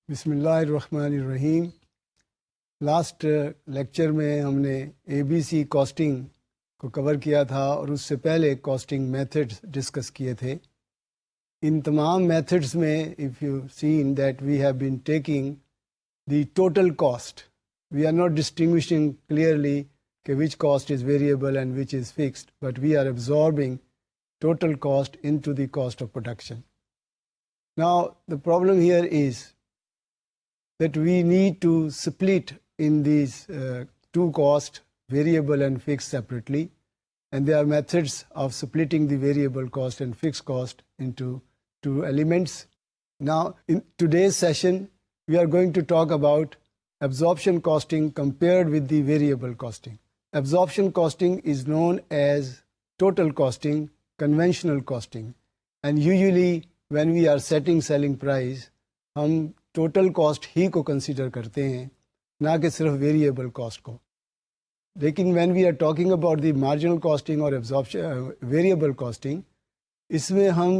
بسم اللہ الرحمن الرحیم۔ لاسٹ لیکچر میں ہم نے اے بی سی کاسٹنگ کو کور کیا تھا اور اس سے پہلے کاسٹنگ میتھڈز ڈسکس کیے تھے۔ ان تمام میتھڈز میں if you seen that we have been taking the total cost, we are not distinguishing clearly کہ which cost is variable and which is fixed, but we are absorbing total cost into the cost of production. Now the problem here is that we need to split in these two costs, variable and fixed, separately, and there are methods of splitting the variable cost and fixed cost into two elements. Now in today's session we are going to talk about absorption costing compared with the variable costing. Absorption costing is known as total costing, conventional costing, and usually when we are setting selling price ہم total cost ہی کو consider کرتے ہیں، نہ کہ صرف variable cost کو۔ لیکن when we are talking about the marginal costing اور ویریبل کاسٹنگ، اس میں ہم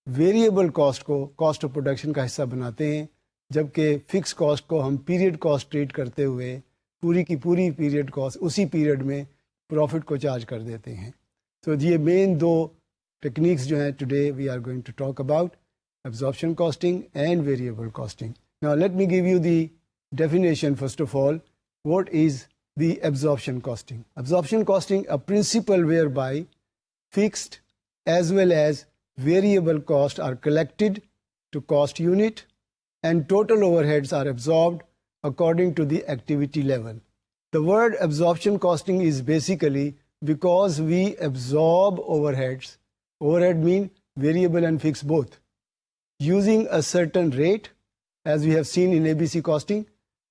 ویریبل کاسٹ کو کاسٹ آف پروڈکشن کا حصہ بناتے ہیں، جبکہ فکس کاسٹ کو ہم پیریڈ کاسٹ ٹریٹ کرتے ہوئے پوری کی پوری پیریڈ کاسٹ اسی پیریڈ میں پروفٹ کو چارج کر دیتے ہیں۔ تو یہ مین دو ٹیکنیکس جو ہیں today we are going to talk about: absorption costing and variable costing. Now let me give you the definition first of all. What is the absorption costing? Absorption costing, a principle whereby fixed as well as variable costs are collected to cost unit and total overheads are absorbed according to the activity level. The word absorption costing is basically because we absorb overheads. Overhead mean variable and fixed both, using a certain rate, as we have seen in ABC costing,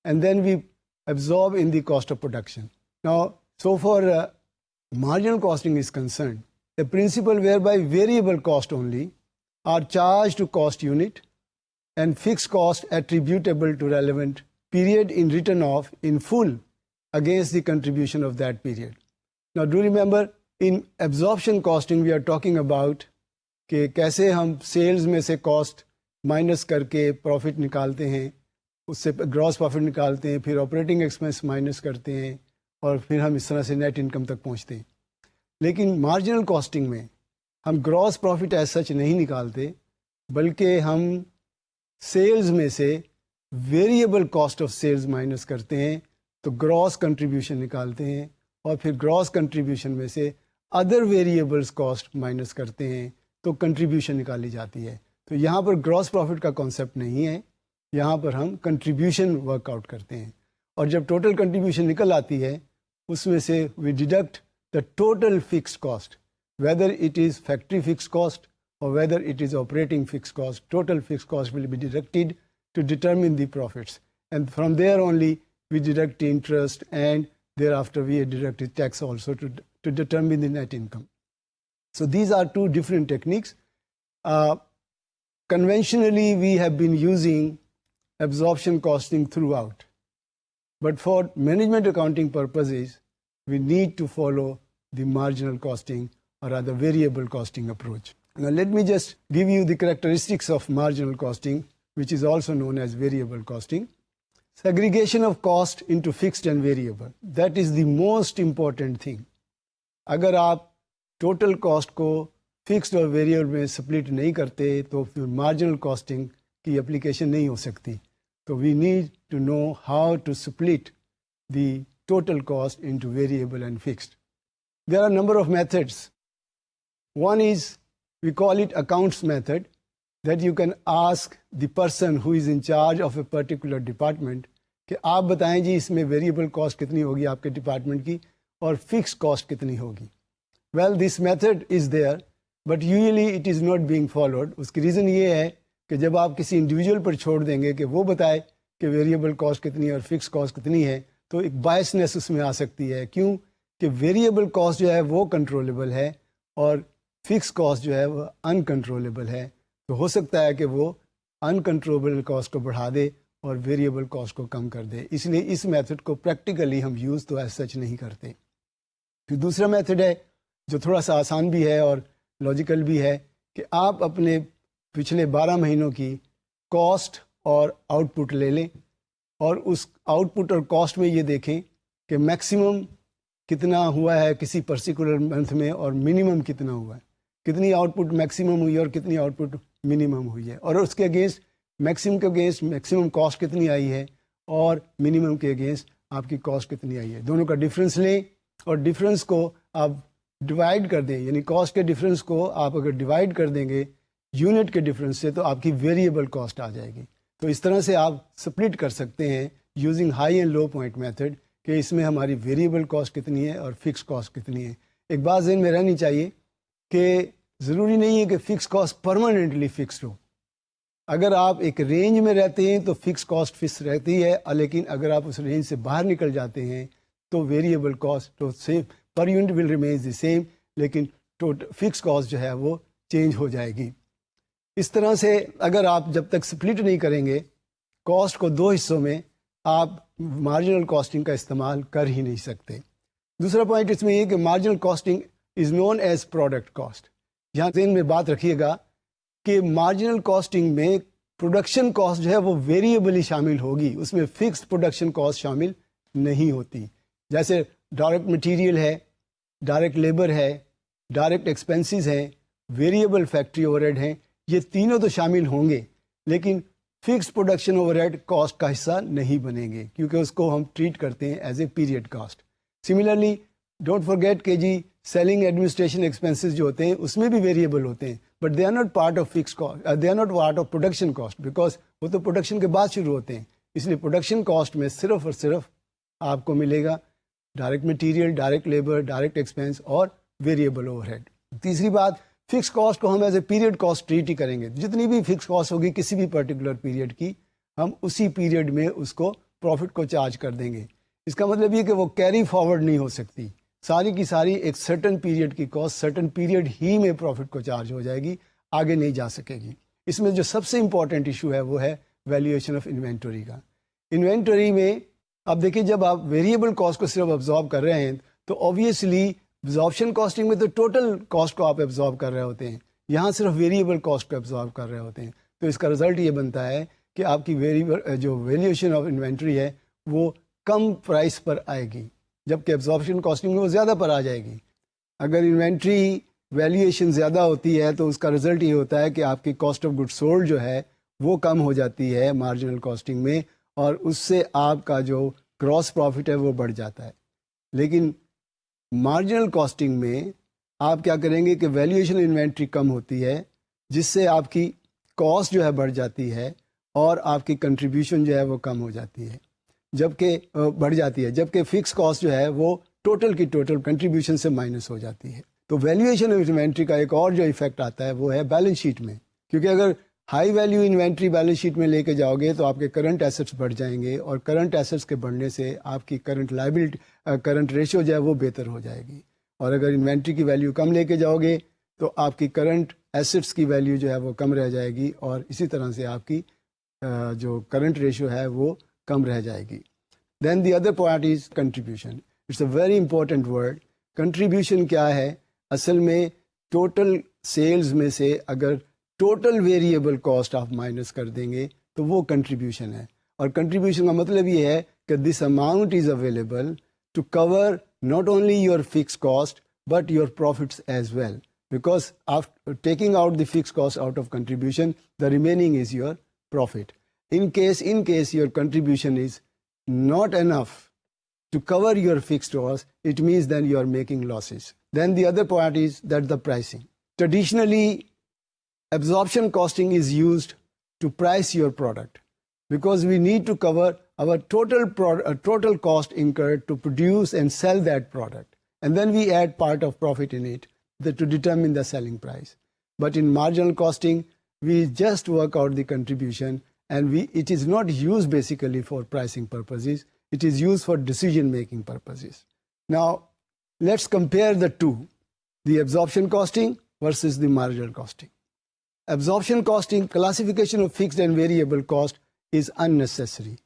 and then we absorb in the cost of production. Now, so far marginal costing is concerned, a principle whereby variable cost only are charged to cost unit and fixed cost attributable to relevant period in written off in full against the contribution of that period. Now, do remember, in absorption costing we are talking about کہ کیسے ہم sales میں سے cost minus کر کے profit نکالتے ہیں، اس سے گراس پروفٹ نکالتے ہیں، پھر آپریٹنگ ایکسپنس مائنس کرتے ہیں، اور پھر ہم اس طرح سے نیٹ انکم تک پہنچتے ہیں۔ لیکن مارجنل کاسٹنگ میں ہم گراس پروفٹ ایز سچ نہیں نکالتے، بلکہ ہم سیلز میں سے variable cost of sales minus کرتے ہیں، تو گراس کنٹریبیوشن نکالتے ہیں، اور پھر گراس کنٹریبیوشن میں سے ادر ویریبلس کاسٹ مائنس کرتے ہیں، تو کنٹریبیوشن نکالی جاتی ہے۔ تو یہاں پر گراس پروفٹ کا کانسیپٹ نہیں ہے، یہاں پر ہم کنٹریبیوشن ورک آؤٹ کرتے ہیں، اور جب ٹوٹل کنٹریبیوشن نکل آتی ہے اس میں سے we deduct the total fix cost, whether it is factory fix cost اور whether it is operating fix cost. Total fix cost will be deducted to determine the profits, and from there only we deduct interest and there after we deduct tax also to determine the net income. So these are two different techniques. Conventionally, we have been using absorption costing throughout. But for management accounting purposes, we need to follow the marginal costing or rather variable costing approach. Now let me just give you the characteristics of marginal costing, which is also known as variable costing. Segregation of cost into fixed and variable. That is the most important thing. اگر آپ total cost کو fixed اور variable میں split نہیں کرتے تو پھر marginal casting کی اپلیکیشن نہیں ہو سکتی. تو we need to know how to split the total cost into variable and fixed. There are number of methods. One is we call it accounts method, that you can ask the person who is in charge of a particular department کہ آپ بتائیں جی اس میں variable cost کتنی ہوگی آپ کے department کی اور فکس کاسٹ کتنی ہوگی. Well, this method is there, but usually it is not being followed. اس کی ریزن یہ ہے کہ جب آپ کسی انڈیویجول پر چھوڑ دیں گے کہ وہ بتائے کہ ویریبل کاسٹ کتنی ہے اور فکس کاسٹ کتنی ہے، تو ایک بائسنس اس میں آ سکتی ہے. کیوں کہ ویریبل کاسٹ جو ہے وہ کنٹرولیبل ہے اور فکس کاسٹ جو ہے وہ انکنٹرولیبل ہے. تو ہو سکتا ہے کہ وہ انکنٹرولیبل کاسٹ کو بڑھا دے اور ویریبل کاسٹ کو کم کر دے. اس لیے اس میتھڈ کو پریکٹیکلی ہم یوز تو ایز سچ نہیں کرتے. پھر دوسرا میتھڈ ہے جو تھوڑا سا آسان بھی ہے اور لاجیکل بھی ہے، کہ آپ اپنے پچھلے 12 مہینوں کی کاسٹ اور آؤٹ پٹ لے لیں اور اس آؤٹ پٹ اور کاسٹ میں یہ دیکھیں کہ میکسیمم کتنا ہوا ہے کسی پرٹیکولر منتھ میں اور منیمم کتنا ہوا ہے، کتنی آؤٹ پٹ میکسیمم ہوئی ہے اور کتنی آؤٹ پٹ منیمم ہوئی ہے، اور اس کے اگینسٹ میکسیمم کے اگینسٹ میکسیمم کاسٹ کتنی آئی ہے اور منیمم کے اگینسٹ آپ کی کاسٹ کتنی آئی ہے، دونوں کا ڈفرینس لیں اور ڈفرینس کو آپ ڈیوائڈ کر دیں، یعنی کاسٹ کے ڈفرینس کو آپ اگر ڈیوائڈ کر دیں گے یونٹ کے ڈفرینس سے تو آپ کی ویریبل کاسٹ آ جائے گی. تو اس طرح سے آپ سپلٹ کر سکتے ہیں using high and low point method کہ اس میں ہماری ویریبل کاسٹ کتنی ہے اور فکس کاسٹ کتنی ہے. ایک بات ذہن میں رہنی چاہیے کہ ضروری نہیں ہے کہ فکس کاسٹ پرماننٹلی فکسڈ ہو. اگر آپ ایک رینج میں رہتے ہیں تو فکس کاسٹ فکس رہتی ہے، لیکن اگر آپ اس رینج سے باہر نکل جاتے ہیں تو ویریبل کاسٹ تو same per unit will remains the same, لیکن فکس کاسٹ جو ہے وہ چینج ہو جائے گی. اس طرح سے اگر آپ جب تک سپلٹ نہیں کریں گے کاسٹ کو دو حصوں میں، آپ مارجنل کاسٹنگ کا استعمال کر ہی نہیں سکتے. دوسرا پوائنٹ اس میں یہ کہ مارجنل کاسٹنگ از نون ایز پروڈکٹ کاسٹ. یہاں ذہن میں بات رکھیے گا کہ مارجنل کاسٹنگ میں پروڈکشن کاسٹ جو ہے وہ ویریبلی شامل ہوگی، اس میں فکسڈ پروڈکشن کاسٹ شامل نہیں ہوتی. جیسے ڈائریکٹ مٹیریل ہے، ڈائریکٹ لیبر ہے، ڈائریکٹ ایکسپنسز ہیں، ویریبل فیکٹری اوور ہیڈ ہیں، یہ تینوں تو شامل ہوں گے لیکن fix production overhead cost کا حصہ نہیں بنیں گے کیونکہ اس کو ہم ٹریٹ کرتے ہیں as a period cost. Similarly don't forget کہ جی سیلنگ ایڈمنسٹریشن ایکسپنسز جو ہوتے ہیں اس میں بھی ویریبل ہوتے ہیں but they are not part of fix cost, they are not part of production cost because وہ تو پروڈکشن کے بعد شروع ہوتے ہیں. اس لیے پروڈکشن کاسٹ میں صرف اور صرف آپ کو ملے گا direct material, direct labour, direct expense اور ویریبل اوور ہیڈ. تیسری بات، فکس کاسٹ کو ہم as a period cost treat ہی کریں گے. جتنی بھی فکس کاسٹ ہوگی کسی بھی پرٹیکولر پیریڈ کی، ہم اسی پیریڈ میں اس کو پروفٹ کو چارج کر دیں گے. اس کا مطلب یہ کہ وہ کیری فارورڈ نہیں ہو سکتی، ساری کی ساری ایک سرٹن پیریڈ کی کاسٹ سرٹن پیریڈ ہی میں پروفٹ کو چارج ہو جائے گی، آگے نہیں جا سکے گی. اس میں جو سب سے امپورٹنٹ ایشو ہے وہ ہے ویلیویشن آف انوینٹوری کا. انوینٹوری میں اب دیکھیں جب آپ ویریبل کاسٹ کو صرف ابزارب کر رہے ہیں تو آبویسلی ابزارپشن کاسٹنگ میں تو ٹوٹل کاسٹ کو آپ ابزارب کر رہے ہوتے ہیں، یہاں صرف ویریبل کاسٹ کو ابزارب کر رہے ہوتے ہیں. تو اس کا رزلٹ یہ بنتا ہے کہ آپ کی جو ویلیویشن آف انوینٹری ہے وہ کم پرائس پر آئے گی جبکہ ابزارپشن کاسٹنگ میں وہ زیادہ پر آ جائے گی. اگر انوینٹری ویلیویشن زیادہ ہوتی ہے تو اس کا رزلٹ یہ ہوتا ہے کہ آپ کی کاسٹ آف گڈ سولڈ جو ہے وہ کم ہو جاتی ہے مارجنل کاسٹنگ میں، اور اس سے آپ کا جو گراس پروفٹ ہے وہ بڑھ جاتا ہے. لیکن مارجنل کاسٹنگ میں آپ کیا کریں گے کہ ویلیویشن انوینٹری کم ہوتی ہے جس سے آپ کی کاسٹ جو ہے بڑھ جاتی ہے اور آپ کی کنٹریبیوشن جو ہے وہ کم ہو جاتی ہے، جبکہ بڑھ جاتی ہے، جبکہ فکس کاسٹ جو ہے وہ ٹوٹل کی ٹوٹل کنٹریبیوشن سے مائنس ہو جاتی ہے. تو ویلیویشن آف انوینٹری کا ایک اور جو ایفیکٹ آتا ہے وہ ہے بیلنس شیٹ میں، کیونکہ اگر high value inventory balance sheet میں لے کے جاؤ گے تو آپ کے کرنٹ ایسٹس بڑھ جائیں گے، اور کرنٹ ایسٹس کے بڑھنے سے آپ کی کرنٹ لائبلٹی کرنٹ ریشو جو ہے وہ بہتر ہو جائے گی. اور اگر انوینٹری کی ویلیو کم لے کے جاؤ گے تو آپ کی کرنٹ ایسٹس کی ویلیو جو ہے وہ کم رہ جائے گی، اور اسی طرح سے آپ کی جو کرنٹ ریشو ہے وہ کم رہ جائے گی. Then the other point is contribution. It's a very important word. Contribution کیا ہے؟ اصل میں ٹوٹل سیلز میں سے اگر ٹوٹل ویریبل کاسٹ آپ مائنس کر دیں گے تو وہ کنٹریبیوشن ہے. اور کنٹریبیوشن کا مطلب یہ ہے کہ this amount is available to cover not only your fixed cost but your profits as well, because after taking out the fixed cost out of contribution, the remaining is your profit. In case your contribution is not enough to cover your fixed cost, it means then you are making losses. Then the other part is that the pricing. Traditionally, absorption costing is used to price your product because we need to cover our total cost incurred to produce and sell that product, and then we add part of profit in it to determine the selling price. But in marginal costing, we just work out the contribution, and it is not used basically for pricing purposes. It is used for decision making purposes. Now let's compare the two, the absorption costing versus the marginal costing. Absorption costing, classification of fixed and variable cost, is unnecessary.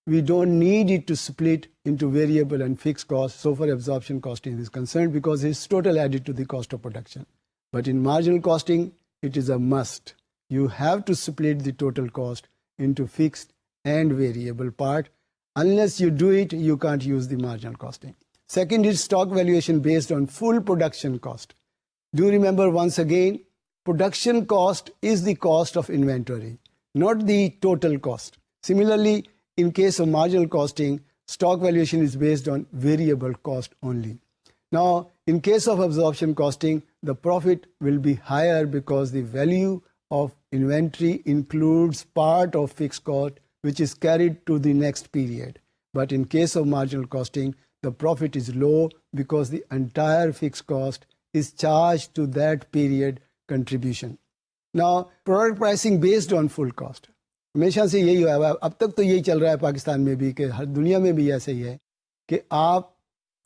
We don't need it to split into variable and fixed costs so far absorption costing is concerned, because it's total added to the cost of production. But in marginal costing, it is a must. You have to split the total cost into fixed and variable part. Unless you do it, you can't use the marginal costing. Second is stock valuation based on full production cost. Do remember once again, production cost is the cost of inventory, not the total cost. Similarly, in case of marginal costing, stock valuation is based on variable cost only. Now, in case of absorption costing, the profit will be higher because the value of inventory includes part of fixed cost which is carried to the next period. But in case of marginal costing, the profit is low because the entire fixed cost is charged to that period contribution. Now, product pricing based on full cost. ہمیشہ سے یہی ہوا ہے, اب تک تو یہی چل رہا ہے پاکستان میں بھی, کہ ہر دنیا میں بھی ایسا ہی ہے کہ آپ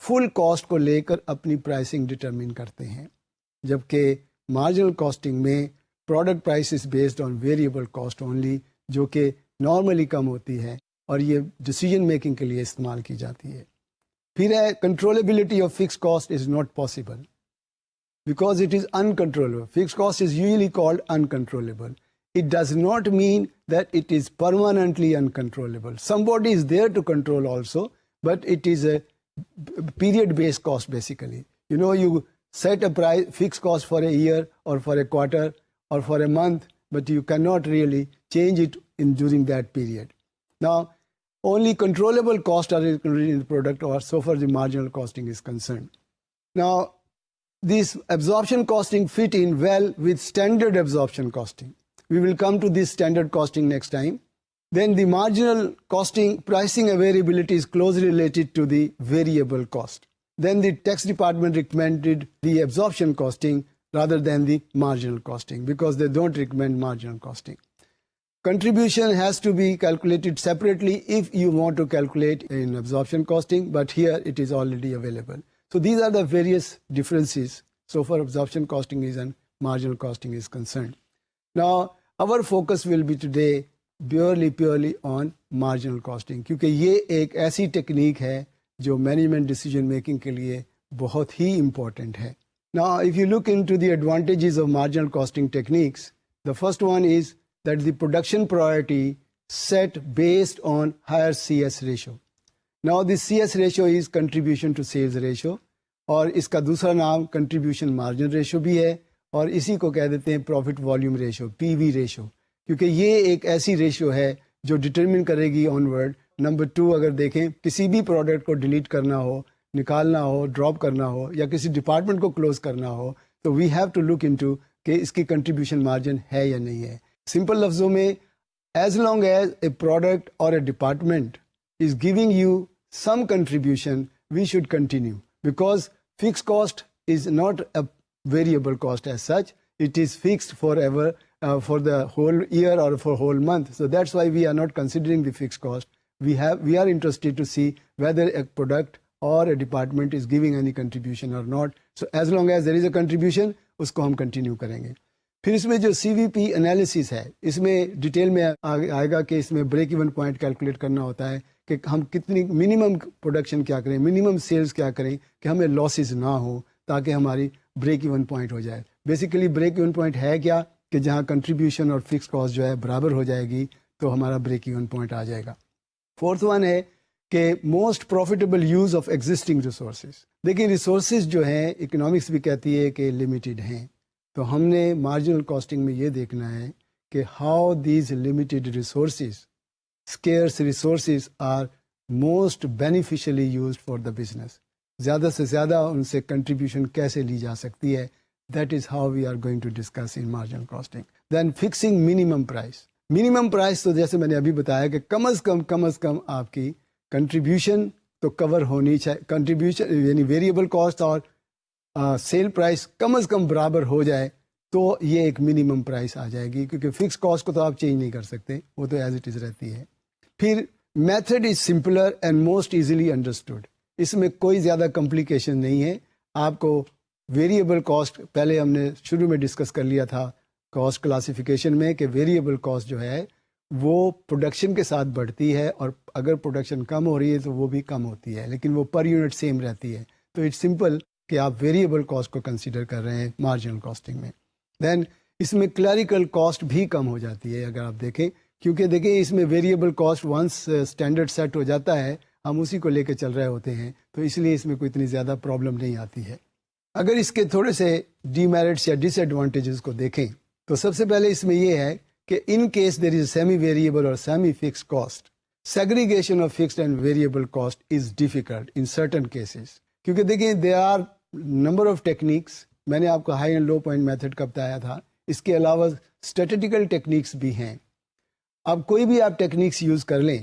فل کاسٹ کو لے کر اپنی پرائسنگ ڈٹرمن کرتے ہیں, جبکہ مارجنل کاسٹنگ میں product price is based on variable cost only, جو کہ نارملی کم ہوتی ہے اور یہ ڈیسیجن میکنگ کے لیے استعمال کی جاتی ہے. پھر ہے controllability of fix cost is not possible because it is uncontrollable. Fix cost is usually called uncontrollable. It does not mean that it is permanently uncontrollable. Somebody is there to control also, but it is a period-based cost basically. You know, you set a price, fixed cost for a year or for a quarter or for a month, but you cannot really change it during that period. Now, only controllable costs are included in the product, or so far the marginal costing is concerned. Now, this absorption costing fit in well with standard absorption costing. We will come to this standard costing next time. Then the marginal costing, pricing availability is closely related to the variable cost. Then the tax department recommended the absorption costing rather than the marginal costing because they don't recommend marginal costing. Contribution has to be calculated separately if you want to calculate in absorption costing, but here it is already available. So these are the various differences so far absorption costing is and marginal costing is concerned. Now, our focus will be today purely on marginal costing, کیونکہ یہ ایک ایسی technique ہے جو management decision making کے لیے بہت ہی important ہے. Now, if you look into the advantages of marginal costing techniques, the first one is that the production priority set based on higher CS ratio. Now, this CS ratio is contribution to sales ratio, اور اس کا دوسرا نام contribution margin ratio بھی ہے, اور اسی کو کہہ دیتے ہیں پروفٹ والیوم ریشو, پی وی ریشو, کیونکہ یہ ایک ایسی ریشو ہے جو ڈٹرمن کرے گی آن ورڈ. نمبر 2, اگر دیکھیں کسی بھی پروڈکٹ کو ڈیلیٹ کرنا ہو, نکالنا ہو, ڈراپ کرنا ہو, یا کسی ڈپارٹمنٹ کو کلوز کرنا ہو, تو we have to look into کہ اس کی کنٹریبیوشن مارجن ہے یا نہیں ہے. سمپل لفظوں میں, as long as a product اور a department is giving you some contribution, we should continue, because fix cost is not a variable cost as such. It is fixed forever for the whole year or for whole month. So that's why we are not considering the fixed cost. We are interested to see whether a product or a department is giving any contribution or not. So as long as there is a contribution, اس کو ہم continue کریں گے. پھر اس میں جو سی وی پی analysis ہے, اس میں ڈیٹیل میں آئے گا کہ اس میں بریک ایون پوائنٹ کیلکولیٹ کرنا ہوتا ہے کہ ہم کتنی منیمم پروڈکشن کیا کریں, منیمم سیلز کیا کریں کہ ہمیں لاسز نہ ہو, تاکہ ہماری بریک ایون پوائنٹ ہو جائے. بیسیکلی بریک ایون پوائنٹ ہے کیا, کہ جہاں کنٹریبیوشن اور فکس کاسٹ جو ہے برابر ہو جائے گی تو ہمارا بریک ایون پوائنٹ آ جائے گا. فورتھ ون ہے کہ most profitable use of existing resources. دیکھیں ریسورسز جو ہیں اکنامکس بھی کہتی ہے کہ لمیٹیڈ ہیں, تو ہم نے مارجنل کاسٹنگ میں یہ دیکھنا ہے کہ how these limited resources, scarce resources are most beneficially used for the business. زیادہ سے زیادہ ان سے کنٹریبیوشن کیسے لی جا سکتی ہے, that is how we are going to discuss in marginal costing. Then fixing minimum price. Minimum price تو جیسے میں نے ابھی بتایا کہ کم از کم آپ کی کنٹریبیوشن تو کور ہونی چاہیے, کنٹریبیوشن یعنی ویریبل کاسٹ اور سیل پرائز کم از کم برابر ہو جائے تو یہ ایک منیمم پرائز آ جائے گی, کیونکہ فکس کاسٹ کو تو آپ چینج نہیں کر سکتے, وہ تو ایز اٹ از رہتی ہے. پھر method is simpler and most easily understood. اس میں کوئی زیادہ کمپلیکیشن نہیں ہے. آپ کو ویریبل کاسٹ پہلے ہم نے شروع میں ڈسکس کر لیا تھا کاسٹ کلاسیفیکیشن میں کہ ویریبل کاسٹ جو ہے وہ پروڈکشن کے ساتھ بڑھتی ہے, اور اگر پروڈکشن کم ہو رہی ہے تو وہ بھی کم ہوتی ہے, لیکن وہ پر یونٹ سیم رہتی ہے. تو اٹس سمپل کہ آپ ویریبل کاسٹ کو کنسیڈر کر رہے ہیں مارجنل کاسٹنگ میں. دین اس میں کلیریکل کاسٹ بھی کم ہو جاتی ہے. اگر آپ دیکھیں کیونکہ دیکھیں اس میں variable cost once standard set ہو جاتا ہے ہم اسی کو لے کے چل رہے ہوتے ہیں، تو اس لیے اس میں کوئی اتنی زیادہ پرابلم نہیں آتی ہے۔ اگر اس کے تھوڑے سے ڈی میرٹس یا ڈس ایڈوانٹیجز کو دیکھیں تو سب سے پہلے اس میں یہ ہے کہ in case there is semi variable اور semi fixed cost, segregation of fixed and variable cost is difficult in certain cases، کیونکہ دیکھیں there are number of techniques، میں نے آپ کو high and low point method کا بتایا تھا، اس کے علاوہ اسٹیٹسٹیکل ٹیکنیکس بھی ہیں۔ اب کوئی بھی آپ ٹیکنیکس یوز کر لیں،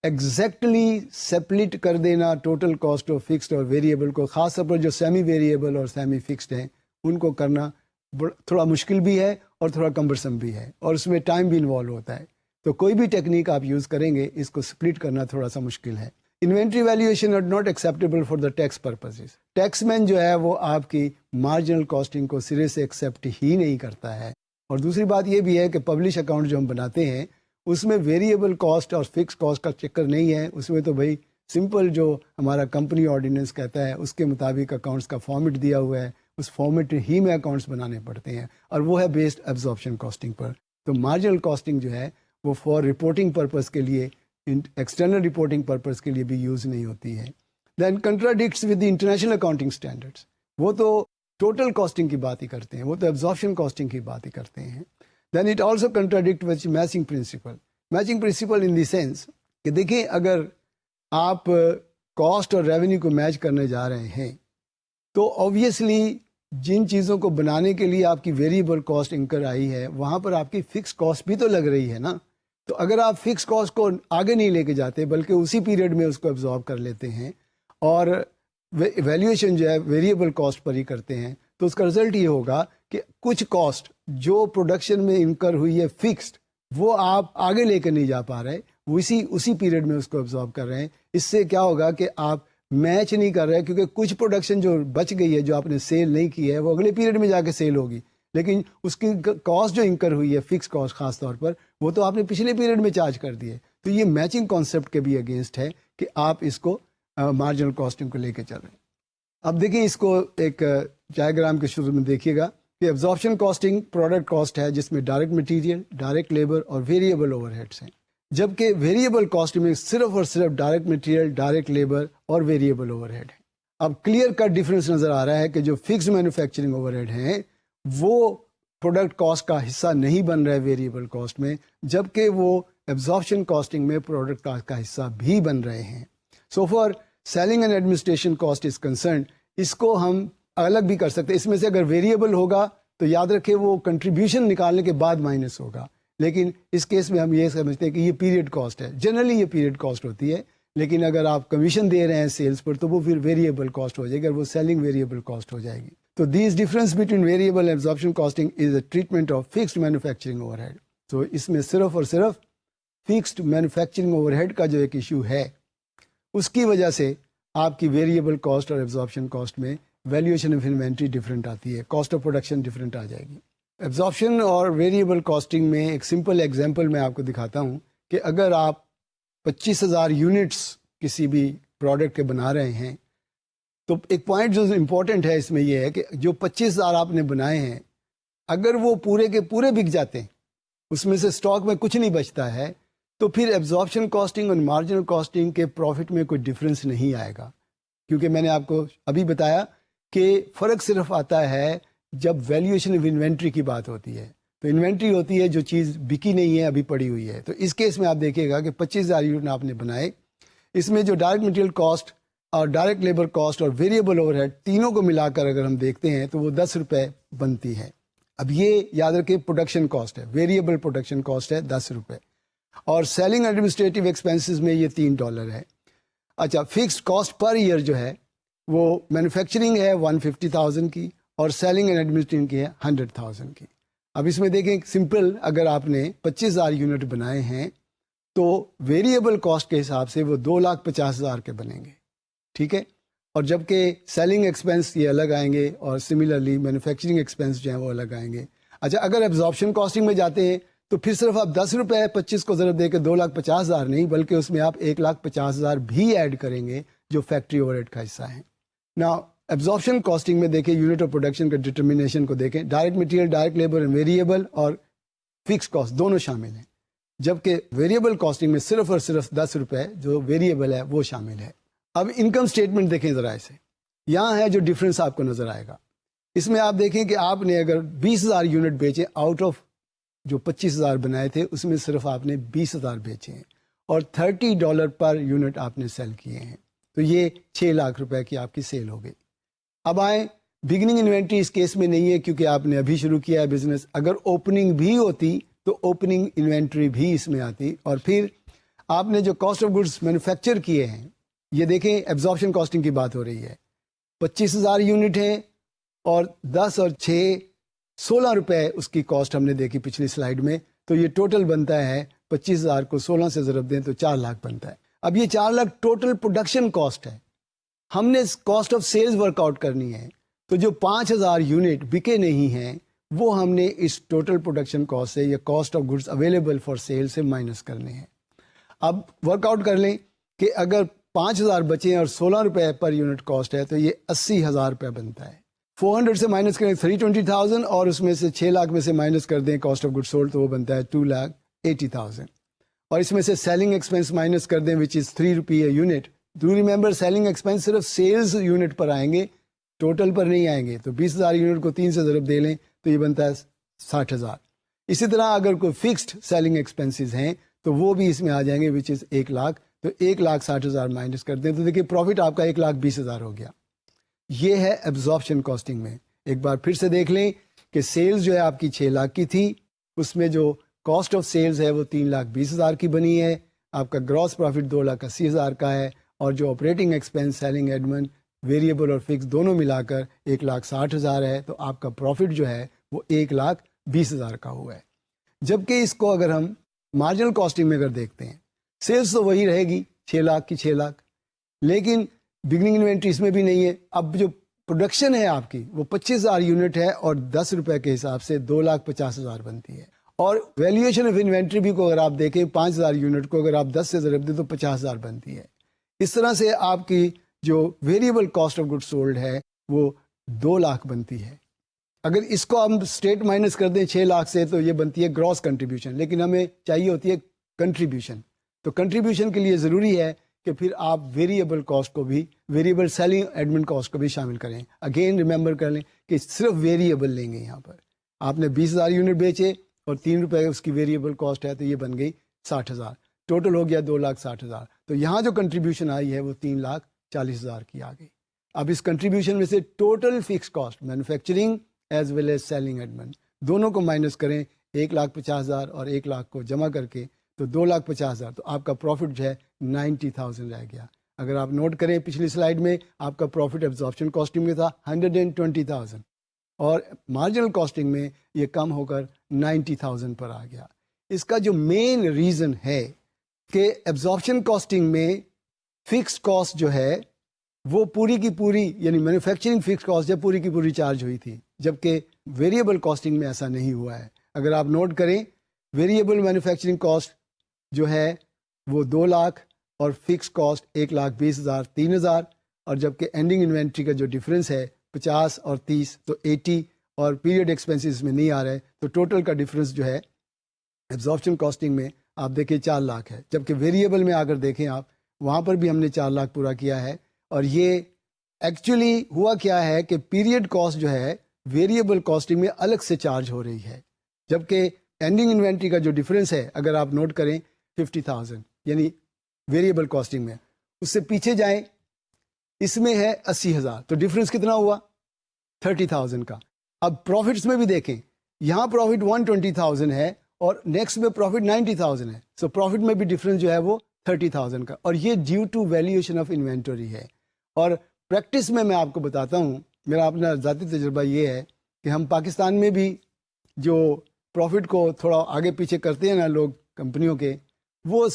ایگزیکٹلی سپلٹ کر دینا ٹوٹل کاسٹ آف فکسڈ اور ویریبل کو، خاص طور پر جو سیمی ویریبل اور سیمی فکسڈ ہیں ان کو کرنا تھوڑا مشکل بھی ہے اور تھوڑا کمبرسم بھی ہے، اور اس میں ٹائم بھی انوالو ہوتا ہے۔ تو کوئی بھی ٹیکنیک آپ یوز کریں گے اس کو سپلٹ کرنا تھوڑا سا مشکل ہے۔ Inventory valuation are not acceptable for the tax purposes, tax man جو ہے وہ آپ کی مارجنل کاسٹنگ کو سرے سے ایکسیپٹ ہی نہیں کرتا ہے۔ اور دوسری بات یہ بھی ہے کہ پبلش اکاؤنٹ جو ہم بناتے ہیں اس میں ویریبل کاسٹ اور فکس کاسٹ کا چکر نہیں ہے، اس میں تو بھائی سمپل جو ہمارا کمپنی آرڈیننس کہتا ہے اس کے مطابق اکاؤنٹس کا فارمیٹ دیا ہوا ہے، اس فارمیٹ ہی میں اکاؤنٹس بنانے پڑتے ہیں، اور وہ ہے بیسڈ ایبزارپشن کاسٹنگ پر۔ تو مارجنل کاسٹنگ جو ہے وہ فار رپورٹنگ پرپز کے لیے، ایکسٹرنل رپورٹنگ پرپز کے لیے بھی یوز نہیں ہوتی ہے۔ Then contradicts with the international accounting standards, وہ تو ٹوٹل کاسٹنگ کی بات ہی کرتے ہیں، وہ تو ایبزارپشن کاسٹنگ کی بات ہی کرتے ہیں۔ Then it also contradict with matching principle, matching principle in the sense کہ دیکھیں اگر آپ کاسٹ اور ریونیو کو میچ کرنے جا رہے ہیں تو آبویسلی جن چیزوں کو بنانے کے لیے آپ کی ویریبل کاسٹ انکر آئی ہے وہاں پر آپ کی فکس کاسٹ بھی تو لگ رہی ہے نا۔ تو اگر آپ فکس کاسٹ کو آگے نہیں لے کے جاتے بلکہ اسی پیریڈ میں اس کو ایبزارب کر لیتے ہیں اور ویلیویشن جو ہے ویریبل کاسٹ پر ہی کرتے ہیں، تو اس کا رزلٹ یہ ہوگا کہ کچھ کاسٹ جو پروڈکشن میں انکر ہوئی ہے فکسڈ، وہ آپ آگے لے کے نہیں جا پا رہے، وہ اسی پیریڈ میں اس کو ایبزارب کر رہے ہیں۔ اس سے کیا ہوگا کہ آپ میچ نہیں کر رہے، کیونکہ کچھ پروڈکشن جو بچ گئی ہے جو آپ نے سیل نہیں کی ہے وہ اگلے پیریڈ میں جا کے سیل ہوگی، لیکن اس کی کاسٹ جو انکر ہوئی ہے فکس کاسٹ خاص طور پر وہ تو آپ نے پچھلے پیریڈ میں چارج کر دی ہے۔ تو یہ میچنگ کانسیپٹ کے بھی اگینسٹ ہے کہ آپ اس کو مارجنل کاسٹنگ کو لے کے چل رہے ہیں۔ اب دیکھیں اس کو ایک ڈائیگرام کے شروع میں دیکھیے گا کہ ایبزارپشن کاسٹنگ پروڈکٹ کاسٹ ہے جس میں ڈائریکٹ مٹیریل، ڈائریکٹ لیبر اور ویریبل اوور ہیڈس ہیں، جبکہ ویریبل کاسٹ میں صرف اور صرف ڈائریکٹ مٹیریل، ڈائریکٹ لیبر اور ویریبل اوور ہیڈ ہے۔ اب کلیئر کٹ ڈفرینس نظر آ رہا ہے کہ جو فکس مینوفیکچرنگ اوور ہیڈ ہیں وہ پروڈکٹ کاسٹ کا حصہ نہیں بن رہا ہے ویریبل کاسٹ میں، جبکہ وہ ایبزارپشن کاسٹنگ میں پروڈکٹ کاسٹ کا حصہ بھی بن رہے ہیں۔ So for selling and administration cost is concerned, اس کو ہم الگ بھی کر سکتے ہیں۔ اس میں سے اگر ویریبل ہوگا تو یاد رکھیں وہ کنٹریبیوشن نکالنے کے بعد مائنس ہوگا، لیکن اس کیس میں ہم یہ سمجھتے ہیں کہ یہ پیریڈ کاسٹ ہے، جنرلی یہ پیریڈ کاسٹ ہوتی ہے، لیکن اگر آپ کمیشن دے رہے ہیں سیلز پر تو وہ پھر ویریبل کاسٹ ہو جائے گی، وہ سیلنگ ویریبل کاسٹ ہو جائے گی۔ تو these difference between variable and absorption costing is a treatment of fixed manufacturing overhead. تو اس میں صرف اور صرف فکسڈ مینوفیکچرنگ اوور ہیڈ کا جو ایک ایشو ہے اس کی وجہ سے آپ کی ویریبل کاسٹ اور ایبزارپشن کاسٹ میں ویلیویشن آف انوینٹری ڈفرینٹ آتی ہے، کاسٹ آف پروڈکشن ڈفرینٹ آ جائے گی۔ ایبزارپشن اور ویریبل کاسٹنگ میں ایک سمپل ایگزامپل میں آپ کو دکھاتا ہوں کہ اگر آپ 25,000 یونٹس کسی بھی پروڈکٹ کے بنا رہے ہیں تو ایک پوائنٹ جو امپورٹنٹ ہے اس میں یہ ہے کہ جو 25,000 آپ نے بنائے ہیں اگر وہ پورے کے پورے بک جاتے ہیں، اس میں سے اسٹاک میں کچھ نہیں بچتا ہے، تو پھر ایبزارپشن کاسٹنگ اور مارجنل کاسٹنگ کے پروفٹ میں کوئی ڈفرینس نہیں آئے گا، کیونکہ میں نے آپ کو ابھی بتایا کہ فرق صرف آتا ہے جب ویلیویشن آف انوینٹری کی بات ہوتی ہے۔ تو انوینٹری ہوتی ہے جو چیز بکی نہیں ہے، ابھی پڑی ہوئی ہے۔ تو اس کیس میں آپ دیکھیے گا کہ 25,000 یونٹ آپ نے بنائے، اس میں جو ڈائریکٹ مٹیریل کاسٹ اور ڈائریکٹ لیبر کاسٹ اور ویریبل اوور ہیڈ تینوں کو ملا کر اگر ہم دیکھتے ہیں تو وہ 10 روپے بنتی ہے۔ اب یہ یاد رکھیں پروڈکشن کاسٹ ہے، ویریبل پروڈکشن کاسٹ ہے 10 روپے، اور سیلنگ ایڈمنسٹریٹو ایکسپینسز میں یہ $3 ہے۔ اچھا، فکسڈ کاسٹ پر ایئر جو ہے وہ مینوفیکچرنگ ہے 150,000 کی اور سیلنگ اینڈ ایڈمنسٹریشن کی ہے 100,000 کی۔ اب اس میں دیکھیں سمپل، اگر آپ نے 25,000 یونٹ بنائے ہیں تو ویریبل کاسٹ کے حساب سے وہ 2,50,000 کے بنیں گے، ٹھیک ہے، اور جبکہ سیلنگ ایکسپینس یہ الگ آئیں گے اور سملرلی مینوفیکچرنگ ایکسپینس جو ہیں وہ الگ آئیں گے۔ اچھا، اگر ایبزارپشن کاسٹنگ میں جاتے ہیں تو پھر صرف آپ 10 روپے 25 کو ضرب دے کے 2,50,000 نہیں بلکہ اس میں آپ 1,50,000 بھی ایڈ کریں گے جو فیکٹری اوور ہیڈ کا حصہ ہیں۔ نا ایبزارپشن کاسٹنگ میں دیکھیں یونٹ آف پروڈکشن کا ڈٹرمنیشن کو دیکھیں، direct material, direct labour, variable اور فکس کاسٹ دونوں شامل ہیں۔ جبکہ ویریبل کاسٹنگ میں صرف اور صرف 10 روپے جو ویریبل ہے وہ شامل ہے. اب انکم سٹیٹمنٹ دیکھیں ذرا اسے, یہاں ہے جو ڈفرنس آپ کو نظر آئے گا. اس میں آپ دیکھیں کہ آپ نے اگر 20,000 یونٹ بیچے آؤٹ آف جو 25,000 بنائے تھے, اس میں صرف آپ نے 20,000 بیچے ہیں اور $30 پر یونٹ آپ نے سیل کیے ہیں, تو یہ 6 لاکھ روپے کی آپ کی سیل ہو گئی. اب آئیں, بگننگ انوینٹری اس کیس میں نہیں ہے کیونکہ آپ نے ابھی شروع کیا ہے بزنس. اگر اوپننگ بھی ہوتی تو اوپننگ انوینٹری بھی اس میں آتی. اور پھر آپ نے جو کاسٹ آف گڈس مینوفیکچر کیے ہیں, یہ دیکھیں ایبزارپشن کاسٹنگ کی بات ہو رہی ہے. 25,000 یونٹ ہیں اور 10 اور 6 16 روپے اس کی کاسٹ ہم نے دیکھی پچھلی سلائیڈ میں, تو یہ ٹوٹل بنتا ہے 25,000 کو 16 سے ضرب دیں تو 4 لاکھ بنتا ہے. اب یہ 4 لاکھ ٹوٹل پروڈکشن کاسٹ ہے. ہم نے cost of sales work out کرنی ہے, تو جو 5,000 یونٹ بکے نہیں ہیں وہ ہم نے اس ٹوٹل پروڈکشن کاسٹ سے یا cost of goods available for sale سے مائنس کرنے ہیں. اب ورک آؤٹ کر لیں کہ اگر 5,000 بچے اور 16 روپے پر یونٹ کاسٹ ہے تو یہ 80,000 روپے بنتا ہے. 400 سے مائنس کریں 320,000 اور اس میں سے 6 لاکھ میں سے مائنس کر دیں کاسٹ آف گڈ سولڈ تو وہ بنتا ہے 2,80,000. اور اس میں سے سیلنگ ایکسپینس مائنس کر دیں which is 3 rupee a unit. Do remember selling expense صرف سیلز یونٹ پر آئیں گے, ٹوٹل پر نہیں آئیں گے. تو 20,000 یونٹ کو 3 سے ضرب دے لیں تو یہ بنتا ہے 60,000. اسی طرح اگر کوئی فکسڈ سیلنگ ایکسپینسز ہیں تو وہ بھی اس میں آ جائیں گے وچ از 1 لاکھ. تو 1,60,000 مائنس کر دیں تو دیکھیے پروفٹ آپ کا 1,20,000 ہو گیا. یہ ہے ایبزارپشن کاسٹنگ میں. ایک بار پھر سے دیکھ لیں کہ سیلز جو ہے آپ کی 6 لاکھ کی تھی, اس میں جو کاسٹ آف سیلز ہے وہ 3,20,000 کی بنی ہے, آپ کا گراس پروفٹ 2,80,000 کا ہے, اور جو operating expense selling admin variable اور فکس دونوں ملا کر 1,60,000 ہے, تو آپ کا پروفٹ جو ہے وہ 1,20,000 کا ہوا ہے. جبکہ اس کو اگر ہم مارجنل کاسٹنگ میں اگر دیکھتے ہیں, سیلز تو وہی رہے گی 6 لاکھ کی 6 لاکھ, لیکن بگننگ انوینٹری اس میں بھی نہیں ہے. اب جو پروڈکشن ہے آپ کی وہ 25,000 یونٹ ہے اور 10 روپے کے حساب سے 2,50,000 بنتی ہے. اور ویلیویشن آف انوینٹری بھی کو اگر آپ دیکھیں 5,000 یونٹ کو اگر آپ 10 سے ضرب دیں تو 50,000 بنتی ہے. اس طرح سے آپ کی جو variable cost of good sold ہے وہ 2 لاکھ بنتی ہے. اگر اس کو ہم اسٹیٹ مائنس کر دیں 6 لاکھ سے تو یہ بنتی ہے گراس کنٹریبیوشن, لیکن ہمیں چاہیے ہوتی ہے کنٹریبیوشن. تو کنٹریبیوشن کے لیے ضروری ہے کہ پھر آپ ویریبل کاسٹ کو بھی, ویریبل سیلنگ ایڈمن کاسٹ کو بھی شامل کریں. اگین ریمبر کر لیں کہ صرف ویریبل لیں گے. یہاں پر آپ نے 20,000 یونٹ بیچے اور 3 روپے اس کی ویریبل کاسٹ ہے تو یہ بن گئی 60,000, ٹوٹل ہو گیا 2,60,000. تو یہاں جو کنٹریبیوشن آئی ہے وہ 3,40,000 کی آ گئی. اب اس کنٹریبیوشن میں سے total fix cost manufacturing as well as selling admin دونوں کو مائنس کریں, 1,50,000 اور 1 لاکھ کو جمع کر کے تو 2,50,000, تو آپ کا پروفٹ جو ہے 90,000 رہ گیا. اگر آپ نوٹ کریں پچھلی سلائیڈ میں آپ کا پروفٹ ایبزارپشن کاسٹنگ میں تھا 120,000 اور مارجنل کاسٹنگ میں یہ کم ہو کر 90,000 پر آ گیا. اس کا جو مین ریزن ہے کہ ایبزارپشن کاسٹنگ میں فکس کاسٹ جو ہے وہ پوری کی پوری, یعنی مینوفیکچرنگ فکس کاسٹ جب پوری کی پوری چارج ہوئی تھی, جبکہ ویریبل کاسٹنگ میں ایسا نہیں ہوا ہے. اگر آپ نوٹ کریں ویریبل مینوفیکچرنگ کاسٹ جو ہے وہ 2 لاکھ اور فکس کاسٹ 1,20,000 3,000, اور جبکہ اینڈنگ انوینٹری کا جو ڈفرینس ہے 50 اور 30 تو 80 اور پیریڈ ایکسپینسز میں نہیں آ رہے, تو ٹوٹل کا ڈفرینس جو ہے ایبزارپشن کاسٹنگ میں آپ دیکھیں 4 لاکھ ہے. جبکہ ویریبل میں اگر دیکھیں آپ وہاں پر بھی ہم نے 4 لاکھ پورا کیا ہے. اور یہ ایکچولی ہوا کیا ہے کہ پیریڈ کاسٹ جو ہے ویریبل کاسٹنگ میں الگ سے چارج ہو رہی ہے, جبکہ اینڈنگ انوینٹری کا جو ڈفرینس ہے اگر آپ نوٹ کریں 50,000 یعنی ویریبل کاسٹنگ میں, اس سے پیچھے جائیں اس میں ہے 80,000, تو ڈفرینس کتنا ہوا 30,000 کا. اب پروفٹس میں بھی دیکھیں یہاں پروفٹ 120,000 ہے اور نیکسٹ میں پروفٹ 90,000 ہے, سو پروفٹ میں بھی ڈفرینس جو ہے وہ 30,000 کا, اور یہ due to valuation of inventory ہے. اور پریکٹس میں آپ کو بتاتا ہوں, میرا اپنا ذاتی تجربہ یہ ہے کہ ہم پاکستان میں بھی جو پروفٹ کو تھوڑا آگے پیچھے کرتے ہیں نا لوگ کمپنیوں کے, وہ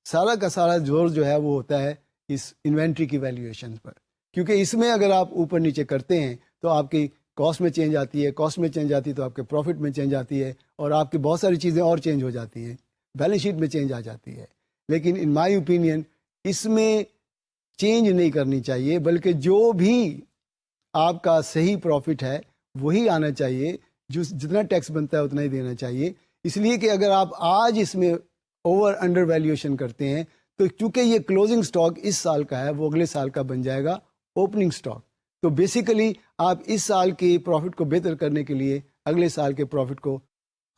سارا کا سارا زور جو ہے وہ ہوتا ہے اس انوینٹری کی ویلیویشن پر, کیونکہ اس میں اگر آپ اوپر نیچے کرتے ہیں تو آپ کی کاسٹ میں چینج آتی ہے, کاسٹ میں چینج آتی ہے تو آپ کے پروفٹ میں چینج آتی ہے, اور آپ کی بہت ساری چیزیں اور چینج ہو جاتی ہیں, بیلنس شیٹ میں چینج آ جاتی ہے. لیکن ان مائی اوپینین اس میں چینج نہیں کرنی چاہیے, بلکہ جو بھی آپ کا صحیح پروفٹ ہے وہی آنا چاہیے, جو جتنا ٹیکس بنتا ہے اتنا ہی دینا چاہیے. اس لیے کہ اگر آپ آج اس میں اوور انڈر ویلیویشن کرتے ہیں. تو چونکہ یہ کلوزنگ سٹاک اس سال کا ہے وہ اگلے سال کا بن جائے گا اوپننگ سٹاک. تو بیسیکلی آپ اس سال کی پروفٹ کو بہتر کرنے کے لیے اگلے سال کے پروفٹ کو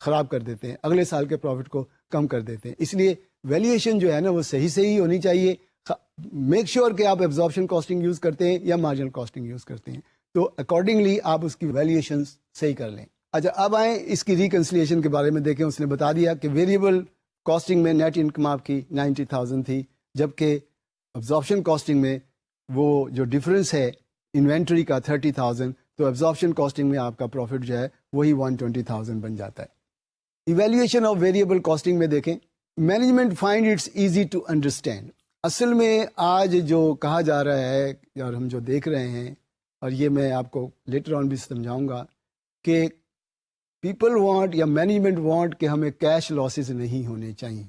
خراب کر دیتے ہیں, اگلے سال کے پروفٹ کو کم کر دیتے ہیں. اس لیے ویلیویشن جو ہے نا وہ صحیح ہونی چاہیے. میک شیور کہ آپ ایبزارپشن کاسٹنگ یوز کرتے ہیں یا مارجنل کاسٹنگ یوز کرتے ہیں, تو اکارڈنگلی آپ اس کی ویلیویشن صحیح کر لیں. اچھا, اب آئیں اس کی ریکنسلیشن کے بارے میں دیکھیں. اس نے بتا دیا کہ ویریبل کاسٹنگ میں نیٹ انکم آپ کی 90,000 تھی, جبکہ ایبزارپشن کاسٹنگ میں وہ جو ڈفرینس ہے انوینٹری کا 30,000, تو ایبزارپشن کاسٹنگ میں آپ کا پروفٹ جو ہے وہی 120,000 بن جاتا ہے. ایویلیویشن آف ویریبل کاسٹنگ میں دیکھیں, management find its easy to understand. اصل میں آج جو کہا جا رہا ہے اور ہم جو دیکھ رہے ہیں, اور یہ میں آپ کو لیٹر آن بھی سمجھاؤں گا, کہ پیپل وانٹ یا مینجمنٹ وانٹ کہ ہمیں کیش لاسز نہیں ہونے چاہیے.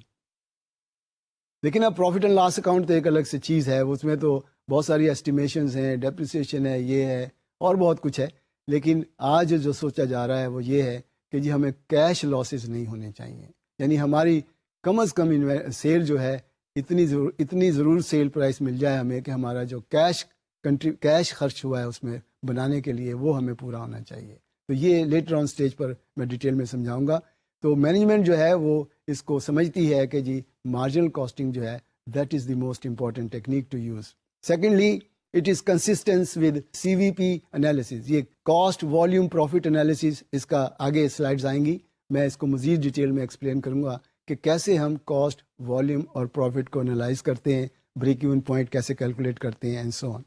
لیکن اب پروفٹ اینڈ لاس اکاؤنٹ تو ایک الگ سے چیز ہے, اس میں تو بہت ساری ایسٹیمیشنز ہیں, ڈیپریسیشن ہے, یہ ہے اور بہت کچھ ہے. لیکن آج جو سوچا جا رہا ہے وہ یہ ہے کہ جی ہمیں کیش لاسز نہیں ہونے چاہیے. یعنی ہماری کم از کم سیل جو ہے اتنی ضرور سیل پرائس مل جائے ہمیں کہ ہمارا جو کیش خرچ ہوا ہے اس میں بنانے کے لیے وہ ہمیں پورا ہونا چاہیے. تو یہ لیٹر آن سٹیج پر میں ڈیٹیل میں سمجھاؤں گا. تو مینجمنٹ جو ہے وہ اس کو سمجھتی ہے کہ جی مارجنل کاسٹنگ جو ہے that is the most important technique to use. Secondly, it is consistence with CVP analysis. یہ کاسٹ والیوم پروفٹ انالیسز, اس کا آگے سلائڈز آئیں گی, میں اس کو مزید ڈیٹیل میں ایکسپلین کروں گا کہ کیسے ہم کاسٹ والیوم اور پروفٹ کو انالائز کرتے ہیں, بریک ایون پوائنٹ کیسے کیلکولیٹ کرتے ہیں and so on.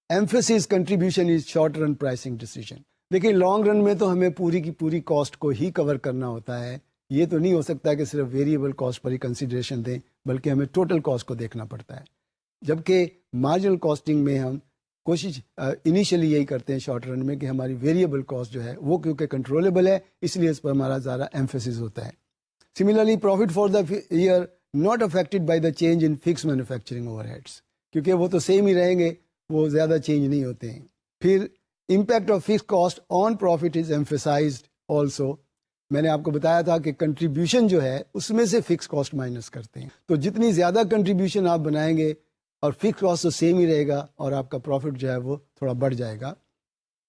Emphasis contribution is short run pricing decision. دیکھیں لانگ رن میں تو ہمیں پوری کی پوری کاسٹ کو ہی کور کرنا ہوتا ہے. یہ تو نہیں ہو سکتا کہ صرف ویریبل کاسٹ پر ہی کنسیڈریشن دیں, بلکہ ہمیں ٹوٹل کاسٹ کو دیکھنا پڑتا ہے. جبکہ مارجنل کاسٹنگ میں ہم کوشش انیشلی یہی کرتے ہیں شارٹ رن میں کہ ہماری ویریبل کاسٹ جو ہے وہ کیونکہ کنٹرولبل ہے, اس لیے اس پر ہمارا زیادہ ایمفیسس ہوتا ہے. Similarly profit for the year not affected by the change in fix manufacturing overheads, کیونکہ وہ تو سیم ہی رہیں گے, وہ زیادہ چینج نہیں ہوتے ہیں. پھر impact of fixed cost on profit is emphasized also. میں نے آپ کو بتایا تھا کہ کنٹریبیوشن جو ہے اس میں سے فکس کاسٹ مائنس کرتے ہیں, تو جتنی زیادہ کنٹریبیوشن آپ بنائیں گے اور فکس کاسٹ تو سیم ہی رہے گا اور آپ کا پروفٹ جو ہے وہ تھوڑا بڑھ جائے گا.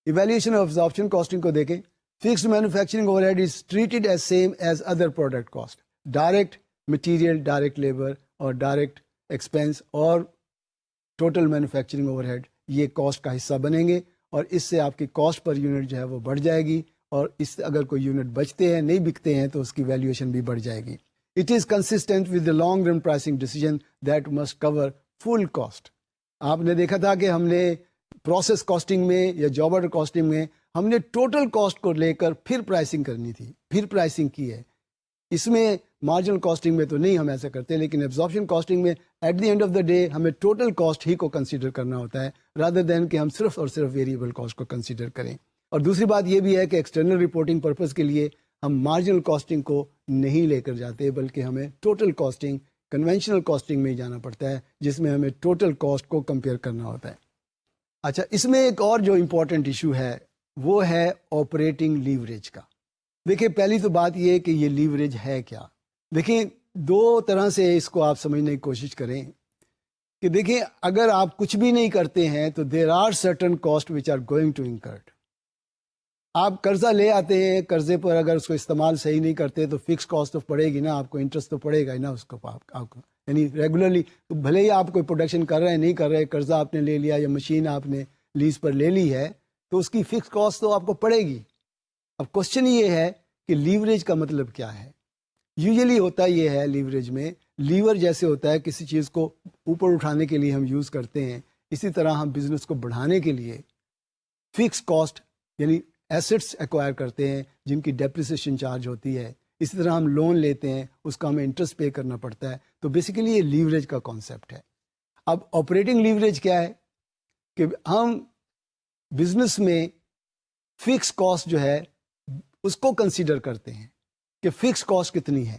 ایویلیویشن آف ایبزارپشن کاسٹنگ کو دیکھیں. Fixed manufacturing overhead is treated as same as other product cost. Direct material, direct labour اور ڈائریکٹ ایکسپینس اور ٹوٹل مینوفیکچرنگ اوور ہیڈ یہ کاسٹ کا حصہ بنیں گے, اور اس سے آپ کی کاسٹ پر یونٹ جو ہے وہ بڑھ جائے گی, اور اس سے اگر کوئی یونٹ بچتے ہیں نہیں بکتے ہیں تو اس کی ویلیویشن بھی بڑھ جائے گی. It is consistent with the long run pricing decision that must cover full cost. آپ نے دیکھا تھا کہ ہم نے پروسیس کاسٹنگ میں یا جاب آرڈر کاسٹنگ میں ہم نے ٹوٹل کاسٹ کو لے کر پھر پرائسنگ کرنی تھی, پھر پرائسنگ کی ہے. اس میں مارجنل کاسٹنگ میں تو نہیں ہم ایسا کرتے, لیکن ایبزارپشن کاسٹنگ میں at the end of the day ہمیں ٹوٹل کاسٹ ہی کو کنسیڈر کرنا ہوتا ہے, رادر دین کہ ہم صرف اور صرف ویریبل کاسٹ کو کنسیڈر کریں. اور دوسری بات یہ بھی ہے کہ ایکسٹرنل رپورٹنگ پرپز کے لیے ہم مارجنل کاسٹنگ کو نہیں لے کر جاتے, بلکہ ہمیں ٹوٹل کاسٹنگ کنونشنل کاسٹنگ میں ہی جانا پڑتا ہے, جس میں ہمیں ٹوٹل کاسٹ کو کمپیئر کرنا ہوتا ہے. اچھا, اس میں ایک اور جو امپورٹنٹ ایشو ہے وہ ہے آپریٹنگ لیوریج کا. دیکھیں پہلی تو بات یہ ہے کہ یہ لیوریج ہے کیا. دیکھیں دو طرح سے اس کو آپ سمجھنے کی کوشش کریں کہ دیکھیں اگر آپ کچھ بھی نہیں کرتے ہیں تو there are certain cost which are going to incurred. آپ قرضہ لے آتے ہیں, قرضے پر اگر اس کو استعمال صحیح نہیں کرتے تو فکس کاسٹ تو پڑے گی نا, آپ کو انٹرسٹ تو پڑے گا ہی نا اس کو آپ کو. یعنی ریگولرلی بھلے ہی آپ کوئی پروڈکشن کر رہے ہیں نہیں کر رہے, قرضہ آپ نے لے لیا یا مشین آپ نے لیز پر لے لی ہے تو اس کی فکس کاسٹ تو آپ کو پڑے گی. اب کوشچن یہ ہے کہ لیوریج کا مطلب کیا ہے. یوزلی ہوتا یہ ہے لیوریج میں, لیور جیسے ہوتا ہے کسی چیز کو اوپر اٹھانے کے لیے ہم یوز کرتے ہیں, اسی طرح ہم بزنس کو بڑھانے کے لیے فکس کاسٹ یعنی ایسٹس ایکوائر کرتے ہیں جن کی ڈیپریسیشن چارج ہوتی ہے. اسی طرح ہم لون لیتے ہیں, اس کا ہمیں انٹرسٹ پے کرنا پڑتا ہے. تو بیسیکلی یہ لیوریج کا کانسیپٹ ہے. اب آپریٹنگ لیوریج کیا ہے کہ ہم بزنس میں فکس کاسٹ جو ہے اس کو کنسیڈر کرتے ہیں کہ فکس کاسٹ کتنی ہے,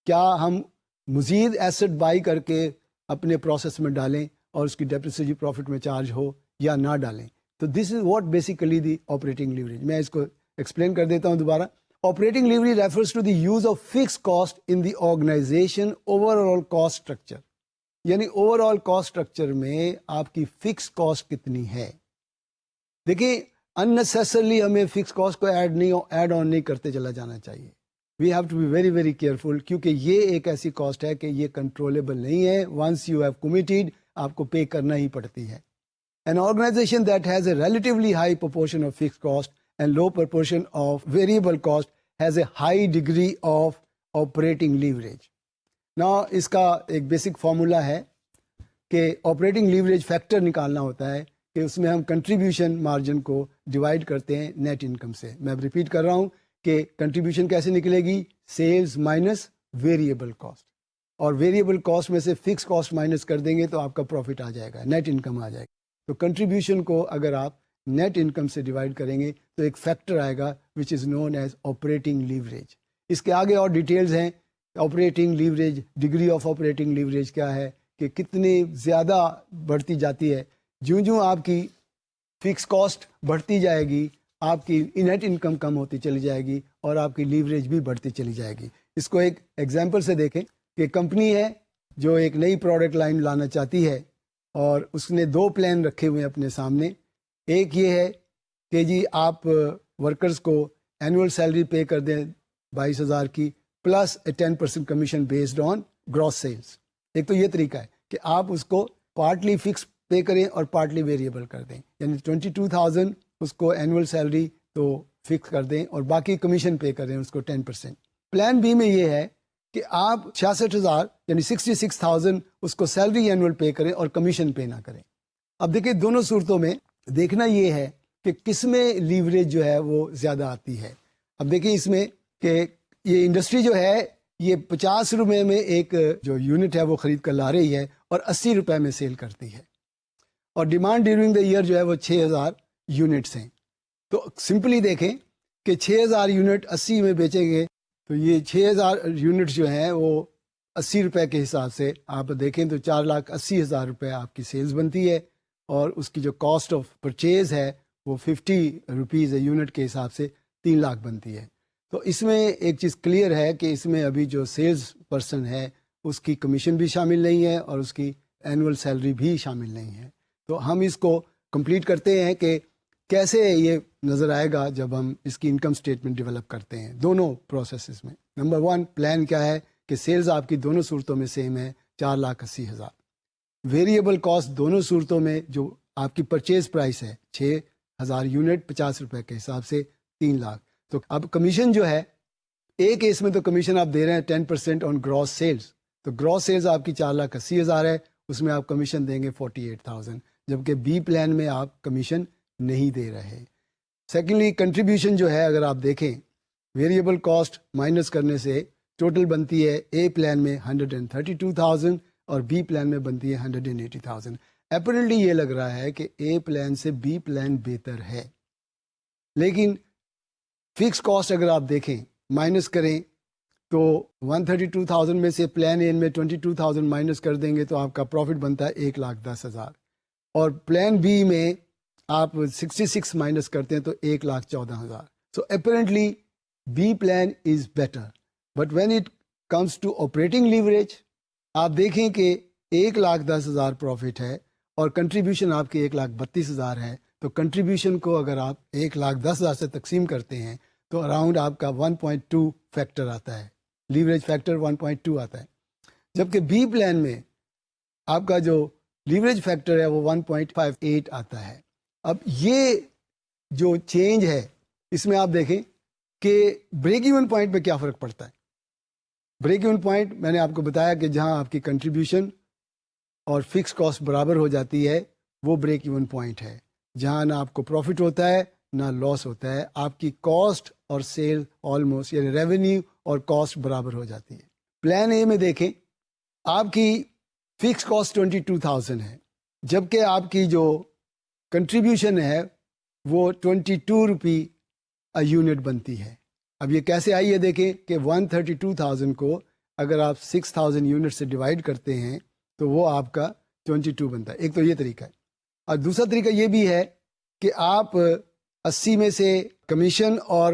کیا ہم مزید ایسٹ بائی کر کے اپنے پروسیس میں ڈالیں اور اس کی ڈیپریسیشن پروفٹ میں چارج ہو یا نہ ڈالیں. تو this is what basically the operating leverage. میں اس کو ایکسپلین کر دیتا ہوں دوبارہ. Operating leverage refers to the use of fixed cost in the organization overall cost structure. یعنی اوور آل کاسٹ اسٹرکچر میں آپ کی فکس کاسٹ کتنی ہے. دیکھیں اننیسیسرلی ہمیں فکس کاسٹ کو ایڈ آن نہیں کرتے چلا جانا چاہیے. We have to be very very careful, کیونکہ یہ ایک ایسی کاسٹ ہے کہ یہ کنٹرولیبل نہیں ہے. ونس یو ہیو کمیٹیڈ آپ کو پے کرنا ہی پڑتی ہے. An organization that has a relatively high proportion of fixed cost and low proportion of variable cost has a high degree of operating leverage. Now اس کا ایک بیسک فارمولا ہے کہ operating leverage factor نکالنا ہوتا ہے کہ اس میں ہم کنٹریبیوشن مارجن کو ڈیوائڈ کرتے ہیں نیٹ انکم سے. میں ریپیٹ کر رہا ہوں کہ کنٹریبیوشن کیسے نکلے گی, سیلز مائنس ویریبل کاسٹ, اور ویریبل کاسٹ میں سے فکس کاسٹ مائنس کر دیں گے تو آپ کا پروفٹ آ جائے گا, نیٹ انکم آ جائے گا. تو کنٹریبیوشن کو اگر آپ نیٹ انکم سے ڈیوائڈ کریں گے تو ایک فیکٹر آئے گا وچ از نون ایز آپریٹنگ لیوریج. اس کے آگے اور ڈیٹیلز ہیں. Operating leverage, degree of operating leverage کیا ہے کہ کتنی زیادہ بڑھتی جاتی ہے. جوں آپ کی فکس کاسٹ بڑھتی جائے گی آپ کی نیٹ انکم کم ہوتی چلی جائے گی اور آپ کی لیوریج بھی بڑھتی چلی جائے گی. اس کو ایک ایگزامپل سے دیکھیں کہ کمپنی ہے جو ایک نئی پروڈکٹ لائن لانا چاہتی ہے اور اس نے دو پلان رکھے ہوئے ہیں اپنے سامنے. ایک یہ ہے کہ جی آپ ورکرز کو اینول سیلری پے کر دیں 22,000 کی plus 10% commission based on gross sales. ایک تو یہ طریقہ ہے کہ آپ اس کو پارٹلی فکس پے کریں اور پارٹلی ویریبل کر دیں, یعنی 22,000 اس کو اینول سیلری تو فکس کر دیں اور باقی کمیشن پے کریں اس کو 10%. پلان بی میں یہ ہے کہ آپ 66,000 یعنی 66,000 اس کو سیلری اینول پے کریں اور کمیشن پے نہ کریں. اب دیکھیں دونوں صورتوں میں دیکھنا یہ ہے کہ کس میں لیوریج جو ہے وہ زیادہ آتی ہے. اب دیکھیں اس میں کہ یہ انڈسٹری جو ہے یہ 50 روپے میں ایک جو یونٹ ہے وہ خرید کر لا رہی ہے اور 80 روپے میں سیل کرتی ہے, اور ڈیمانڈ ڈیورنگ دا ایئر جو ہے وہ 6,000 یونٹس ہیں. تو سمپلی دیکھیں کہ 6,000 یونٹ 80 میں بیچیں گے تو یہ 6,000 یونٹ جو ہیں وہ 80 روپے کے حساب سے آپ دیکھیں تو 4,80,000 روپے آپ کی سیلز بنتی ہے, اور اس کی جو کاسٹ آف پرچیز ہے وہ 50 روپیز یونٹ کے حساب سے 3 لاکھ بنتی ہے. تو اس میں ایک چیز کلیئر ہے کہ اس میں ابھی جو سیلز پرسن ہے اس کی کمیشن بھی شامل نہیں ہے اور اس کی اینول سیلری بھی شامل نہیں ہے. تو ہم اس کو کمپلیٹ کرتے ہیں کہ کیسے یہ نظر آئے گا جب ہم اس کی انکم سٹیٹمنٹ ڈیولپ کرتے ہیں دونوں پروسیسز میں. نمبر 1 پلان کیا ہے کہ سیلز آپ کی دونوں صورتوں میں سیم ہے 4,80,000. ویریبل کاسٹ دونوں صورتوں میں جو آپ کی پرچیز پرائس ہے 6,000 یونٹ 50 روپے کے حساب سے 3 لاکھ. تو اب کمیشن جو ہے ایک کیس میں تو کمیشن آپ دے رہے ہیں 10% آن گراس سیلز, تو گراس سیلز آپ کی 4,80,000 ہے, اس میں آپ کمیشن دیں گے 48,000, جبکہ بی پلان میں آپ کمیشن نہیں دے رہے. سیکنڈلی کنٹریبیوشن جو ہے اگر آپ دیکھیں ویریبل کاسٹ مائنس کرنے سے ٹوٹل بنتی ہے اے پلان میں 132,000 اور بی پلان میں بنتی ہے 180,000. اپیرنٹلی یہ لگ رہا ہے کہ اے پلان سے بی پلان بہتر ہے, لیکن فکس کاسٹ اگر آپ دیکھیں مائنس کریں تو 132,000 میں سے پلان اے میں 22,000 مائنس کر دیں گے تو آپ کا پروفٹ بنتا ہے 1,10,000, اور پلان بی میں آپ 66 مائنس کرتے ہیں تو 1,14,000. So apparently B plan is better, but when it comes to operating leverage آپ دیکھیں کہ 1,10,000 پروفٹ ہے اور کنٹریبیوشن آپ کی 1,32,000 ہے. تو کنٹریبیوشن کو اگر آپ 1,10,000 سے تقسیم کرتے ہیں تو اراؤنڈ آپ کا 1.2 فیکٹر آتا ہے, لیوریج فیکٹر 1.2 آتا ہے, جبکہ بی پلان میں آپ کا جو لیوریج فیکٹر ہے وہ 1.58 آتا ہے. اب یہ جو چینج ہے اس میں آپ دیکھیں کہ بریک ایون پوائنٹ پہ کیا فرق پڑتا ہے. بریک ایون پوائنٹ میں نے آپ کو بتایا کہ جہاں آپ کی کنٹریبیوشن اور فکس کاسٹ برابر ہو جاتی ہے وہ بریک ایون پوائنٹ ہے, جہاں نہ آپ کو پروفٹ ہوتا ہے نہ لاس ہوتا ہے, آپ کی کاسٹ اور سیل آلموسٹ یعنی ریونیو اور کاسٹ برابر ہو جاتی ہے. پلان اے میں دیکھیں آپ کی فکس کاسٹ 22,000 ہے, جبکہ آپ کی جو کنٹریبیوشن ہے وہ 22 روپی یونٹ بنتی ہے. اب یہ کیسے آئی ہے دیکھیں کہ 132,000 کو اگر آپ 6,000 یونٹ سے ڈیوائڈ کرتے ہیں تو وہ آپ کا 22 بنتا ہے. ایک تو یہ طریقہ ہے, اور دوسرا طریقہ یہ بھی ہے کہ آپ 80 میں سے کمیشن اور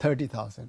30,000।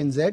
and Z,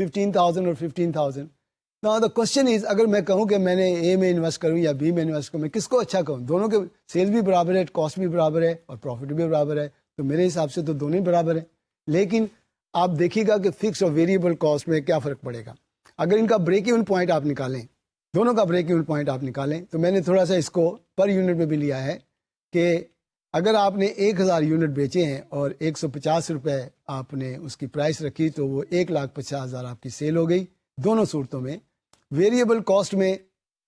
15,000 اور 15,000. Now the question is, اگر میں کہوں کہ میں نے اے میں انویسٹ کروں یا بی میں انویسٹ کروں, میں کس کو اچھا کہوں؟ دونوں کے سیلز بھی برابر ہے, کاسٹ بھی برابر ہے اور پروفٹ بھی برابر ہے, تو میرے حساب سے تو دونوں ہی برابر ہیں. لیکن آپ دیکھیے گا کہ فکس اور ویریبل کاسٹ میں کیا فرق پڑے گا. اگر ان کا بریک ایون پوائنٹ آپ نکالیں, دونوں کا بریک ایون پوائنٹ آپ نکالیں, تو میں نے تھوڑا سا اس کو پر یونٹ میں بھی لیا ہے کہ اگر آپ نے 1,000 یونٹ بیچے ہیں اور 150 روپے آپ نے اس کی پرائس رکھی, تو وہ 1,50,000 آپ کی سیل ہو گئی. دونوں صورتوں میں ویریبل کاسٹ میں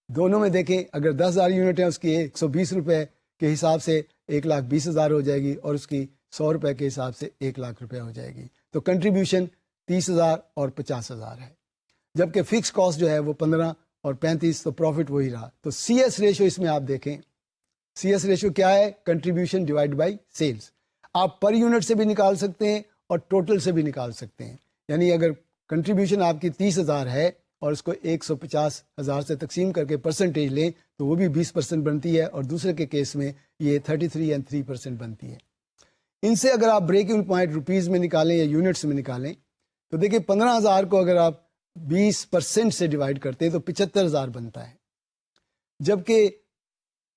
دونوں میں دیکھیں, اگر 10,000 یونٹ ہیں اس کی 120 روپے کے حساب سے 1,20,000 ہو جائے گی, اور اس کی 100 روپے کے حساب سے 1,00,000 روپے ہو جائے گی. تو کنٹریبیوشن 30,000 اور 50,000 ہے, جبکہ فکس کاسٹ جو ہے وہ 15 اور 35, تو پروفٹ وہی رہا. تو سی ایس ریشو اس میں آپ دیکھیں, سی ایس ریشو کیا ہے؟ Contribution divide by sales. آپ پر یونٹ سے بھی نکال سکتے ہیں اور ٹوٹل سے بھی نکال سکتے ہیں. یعنی اگر کنٹریبیوشن آپ کی 30,000 ہے اور اس کو 150,000 سے تقسیم کر کے پرسنٹیج لیں, تو وہ بھی 20% بنتی ہے, اور دوسرے کے کیس میں یہ 33.3% بنتی ہے. ان سے اگر آپ بریک ایون پوائنٹ روپیز میں نکالیں یا یونٹس میں نکالیں, تو دیکھیں 15,000 کو اگر آپ 20% سے ڈیوائڈ کرتے ہیں تو 75,000 بنتا ہے. جبکہ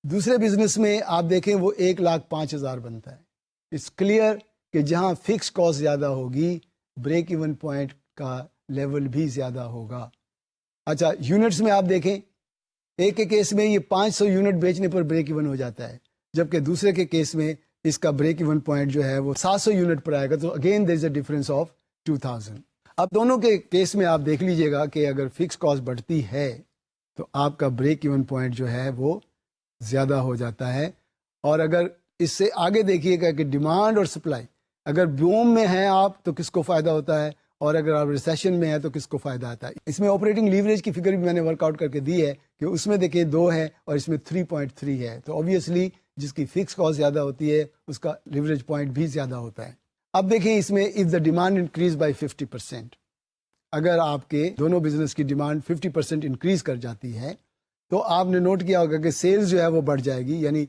دوسرے بزنس میں آپ دیکھیں وہ 1,05,000 بنتا ہے. اٹس کلیئر کہ جہاں فکس کاسٹ زیادہ ہوگی, بریک ایون پوائنٹ کا لیول بھی زیادہ ہوگا. اچھا, یونٹس میں آپ دیکھیں, ایک کے کیس میں یہ 500 یونٹ بیچنے پر بریک ایون ہو جاتا ہے, جبکہ دوسرے کے کیس میں اس کا بریک ایون پوائنٹ جو ہے وہ 700 یونٹ پر آئے گا. تو again there is a difference of 2,000. اب دونوں کے کیس میں آپ دیکھ لیجئے گا کہ اگر فکس کاسٹ بڑھتی ہے تو آپ کا بریک ایون پوائنٹ جو ہے وہ زیادہ ہو جاتا ہے. اور اگر اس سے آگے دیکھیے گا کہ ڈیمانڈ اور سپلائی, اگر بوم میں ہیں آپ تو کس کو فائدہ ہوتا ہے, اور اگر آپ ریسیشن میں ہیں تو کس کو فائدہ آتا ہے. اس میں آپریٹنگ لیوریج کی فگر بھی میں نے ورک آؤٹ کر کے دی ہے کہ اس میں دیکھیں 2 ہے اور اس میں 3.3 ہے. تو obviously جس کی فکس کاسٹ زیادہ ہوتی ہے اس کا لیوریج پوائنٹ بھی زیادہ ہوتا ہے. اب دیکھیں اس میں if the demand increase by 50%, اگر آپ کے دونوں بزنس کی ڈیمانڈ 50% انکریز کر جاتی ہے, تو آپ نے نوٹ کیا ہوگا کہ سیلز جو ہے وہ بڑھ جائے گی. یعنی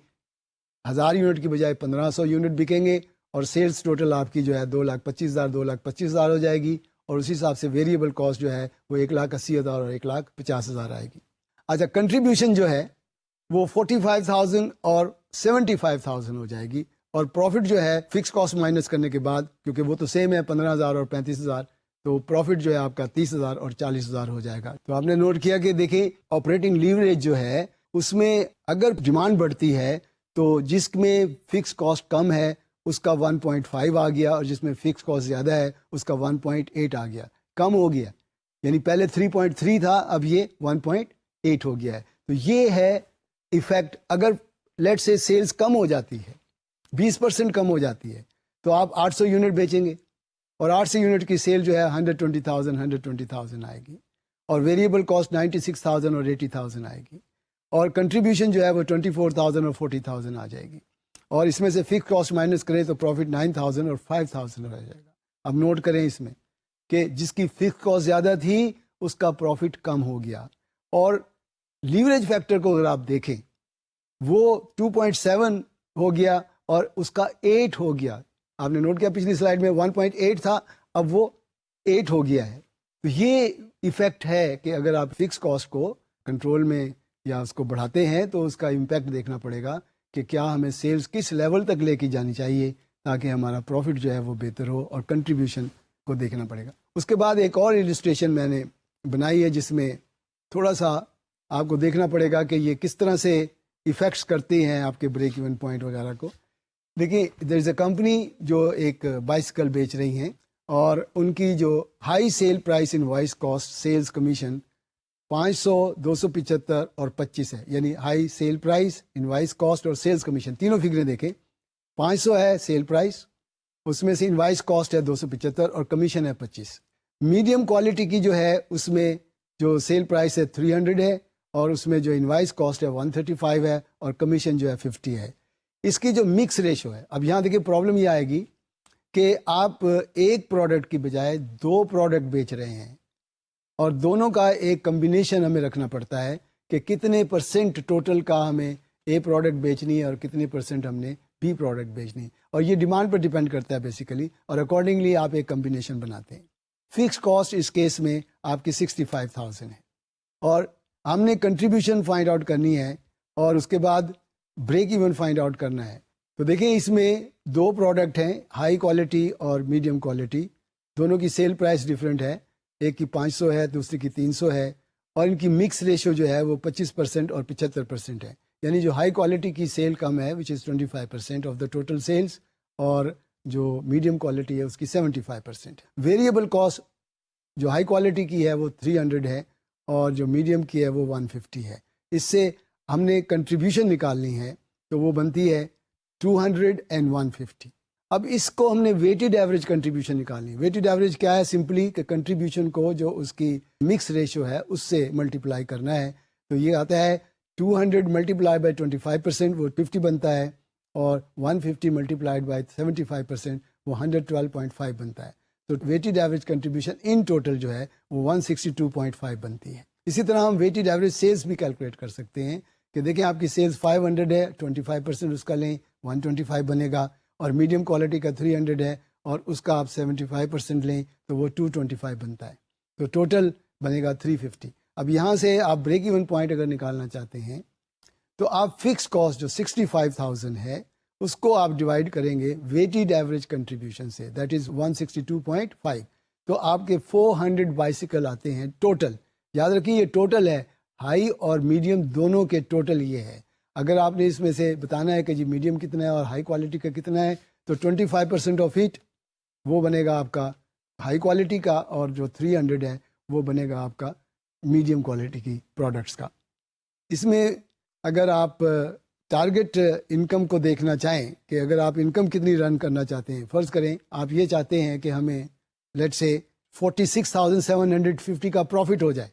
1,000 یونٹ کی بجائے 1,500 یونٹ بکیں گے, اور سیلز ٹوٹل آپ کی جو ہے 2,25,000 2,25,000 ہو جائے گی, اور اسی حساب سے ویریبل کاسٹ جو ہے وہ 1,80,000 اور 1,50,000 آئے گی. اچھا, کنٹریبیوشن جو ہے وہ 45,000 اور 75,000 ہو جائے گی, اور پروفٹ جو ہے فکس کاسٹ مائنس کرنے کے بعد, کیونکہ وہ تو سیم ہے 15,000 اور 35,000, تو پروفٹ جو ہے آپ کا 30,000 اور 40,000 ہو جائے گا. تو آپ نے نوٹ کیا کہ دیکھیں آپریٹنگ لیوریج جو ہے اس میں اگر ڈیمانڈ بڑھتی ہے تو جس میں فکس کاسٹ کم ہے اس کا 1.5 آ گیا, اور جس میں فکس کاسٹ زیادہ ہے اس کا 1.8 آ گیا, کم ہو گیا. یعنی پہلے 3.3 تھا, اب یہ 1.8 ہو گیا ہے. تو یہ ہے ایفیکٹ. اگر لیٹ سے سیلز کم ہو جاتی ہے, 20% کم ہو جاتی ہے, تو آپ 800 یونٹ بیچیں گے, اور 800 یونٹ کی سیل جو ہے 120,000 آئے گی, اور ویریبل کاسٹ 96,000 اور 80,000 آئے گی, اور کنٹریبیوشن جو ہے وہ 24,000 اور 40,000 آ جائے گی, اور اس میں سے فکس کاسٹ مائنس کریں تو پروفٹ 9,000 اور 5,000 رہ جائے گا. اب نوٹ کریں اس میں کہ جس کی فکس کاسٹ زیادہ تھی اس کا پروفٹ کم ہو گیا, اور لیوریج فیکٹر کو اگر آپ دیکھیں وہ 2.7 ہو گیا اور اس کا 8 ہو گیا. آپ نے نوٹ کیا پچھلی سلائیڈ میں 1.8 تھا, اب وہ 8 ہو گیا ہے. تو یہ ایفیکٹ ہے کہ اگر آپ فکس کاسٹ کو کنٹرول میں یا اس کو بڑھاتے ہیں تو اس کا امپیکٹ دیکھنا پڑے گا کہ کیا ہمیں سیلز کس لیول تک لے کے جانی چاہیے تاکہ ہمارا پروفٹ جو ہے وہ بہتر ہو, اور کنٹریبیوشن کو دیکھنا پڑے گا. اس کے بعد ایک اور السٹریشن میں نے بنائی ہے جس میں تھوڑا سا آپ کو دیکھنا پڑے گا کہ یہ کس طرح سے ایفیکٹس کرتے ہیں آپ کے بریک ایون پوائنٹ وغیرہ کو. دیکھیں دیر از اے کمپنی جو ایک بائسیکل بیچ رہی ہیں, اور ان کی جو high sale price invoice cost sales commission 500 275 اور 25 ہے. یعنی high sale price invoice cost اور سیلز کمیشن تینوں فگریں دیکھیں. 500 ہے سیل پرائس, اس میں سے انوائس کاسٹ ہے 275 اور کمیشن ہے 25. میڈیم کوالٹی کی جو ہے اس میں جو سیل پرائس ہے 300 ہے, اور اس میں جو انوائس کاسٹ ہے 135 ہے, اور کمیشن جو ہے 50 ہے. اس کی جو مکس ریشو ہے, اب یہاں دیکھیں پرابلم یہ آئے گی کہ آپ ایک پروڈکٹ کی بجائے 2 پروڈکٹ بیچ رہے ہیں, اور دونوں کا ایک کمبینیشن ہمیں رکھنا پڑتا ہے کہ کتنے پرسنٹ ٹوٹل کا ہمیں اے پروڈکٹ بیچنی ہے اور کتنے پرسنٹ ہم نے بی پروڈکٹ بیچنی ہے, اور یہ ڈیمانڈ پر ڈیپینڈ کرتا ہے بیسیکلی, اور اکارڈنگلی آپ ایک کمبینیشن بناتے ہیں. فکس کاسٹ اس کیس میں آپ کی 65,000 ہے، اور ہم نے کنٹریبیوشن فائنڈ آؤٹ کرنی ہے اور اس کے بعد بریک ایون فائنڈ آؤٹ کرنا ہے. تو دیکھیں اس میں دو پروڈکٹ ہیں، ہائی کوالٹی اور میڈیم کوالٹی. دونوں کی سیل پرائس ڈفرینٹ ہے، ایک کی 500 ہے دوسری کی 300 ہے، اور ان کی مکس ریشو جو ہے وہ 25% اور 75% ہے. یعنی جو ہائی کوالٹی کی سیل کم ہے وچ از 25% آف دا ٹوٹل سیلس، اور جو میڈیم کوالٹی ہے اس کی 75%. ویریبل کاسٹ جو ہائی کوالٹی کی ہے وہ 300 ہے اور جو میڈیم کی ہے وہ 150 ہے. اس سے ہم نے کنٹریبیوشن نکالنی ہے تو وہ بنتی ہے 200 and 150. اب اس کو ہم نے ویٹڈ ایوریج کنٹریبیوشن نکالنی. ویٹڈ ایوریج کیا ہے؟ سمپلی کہ کنٹریبیوشن کو جو اس کی مکس ریشو ہے اس سے ملٹیپلائی کرنا ہے. تو یہ آتا ہے 200 ملٹیپلائی بائی 25% وہ 50 بنتا ہے، اور 150 ملٹیپلائڈ بائی 75% وہ 112.5 بنتا ہے. تو ویٹڈ ایوریج کنٹریبیوشن ان ٹوٹل جو ہے وہ 162.5 بنتی ہے. اسی طرح ہم ویٹڈ ایوریج سیلز بھی کیلکولیٹ کر سکتے ہیں کہ دیکھیں آپ کی سیلز 500 ہے، 25% اس کا لیں 125 بنے گا، اور میڈیم کوالٹی کا 300 ہے اور اس کا آپ 75% لیں تو وہ 225 بنتا ہے. تو ٹوٹل بنے گا 350. اب یہاں سے آپ بریک ایون پوائنٹ اگر نکالنا چاہتے ہیں تو آپ فکس کاسٹ جو 65,000 ہے اس کو آپ ڈیوائڈ کریں گے ویٹڈ ایوریج کنٹریبیوشن سے، دیٹ از 162.5. تو آپ کے 400 بائسیکل آتے ہیں ٹوٹل. یاد رکھیے یہ ٹوٹل ہے، ہائی اور میڈیم دونوں کے ٹوٹل یہ ہے. اگر آپ نے اس میں سے بتانا ہے کہ جی میڈیم کتنا ہے اور ہائی کوالٹی کا کتنا ہے تو 25% آف اٹ وہ بنے گا آپ کا ہائی کوالٹی کا، اور جو 300 ہے وہ بنے گا آپ کا میڈیم کوالٹی کی پروڈکٹس کا. اس میں اگر آپ ٹارگٹ انکم کو دیکھنا چاہیں کہ اگر آپ انکم کتنی رن کرنا چاہتے ہیں، فرض کریں آپ یہ چاہتے ہیں کہ ہمیں لیٹ سے 46,750 کا پروفٹ ہو جائے.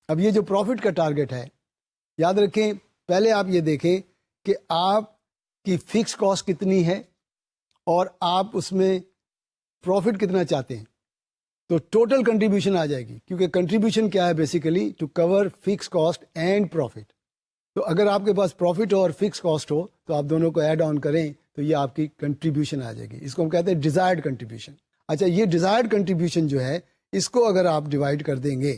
اب یہ جو پروفٹ کا ٹارگٹ ہے، یاد رکھیں پہلے آپ یہ دیکھیں کہ آپ کی فکس کاسٹ کتنی ہے اور آپ اس میں پروفٹ کتنا چاہتے ہیں. تو ٹوٹل کنٹریبیوشن آ جائے گی، کیونکہ کنٹریبیوشن کیا ہے؟ Basically to cover fix cost and profit. تو اگر آپ کے پاس پروفٹ ہو اور فکس کاسٹ ہو تو آپ دونوں کو ایڈ آن کریں تو یہ آپ کی کنٹریبیوشن آ جائے گی. اس کو ہم کہتے ہیں ڈیزائرڈ کنٹریبیوشن. اچھا، یہ ڈیزائرڈ کنٹریبیوشن جو ہے اس کو اگر آپ ڈیوائڈ کر دیں گے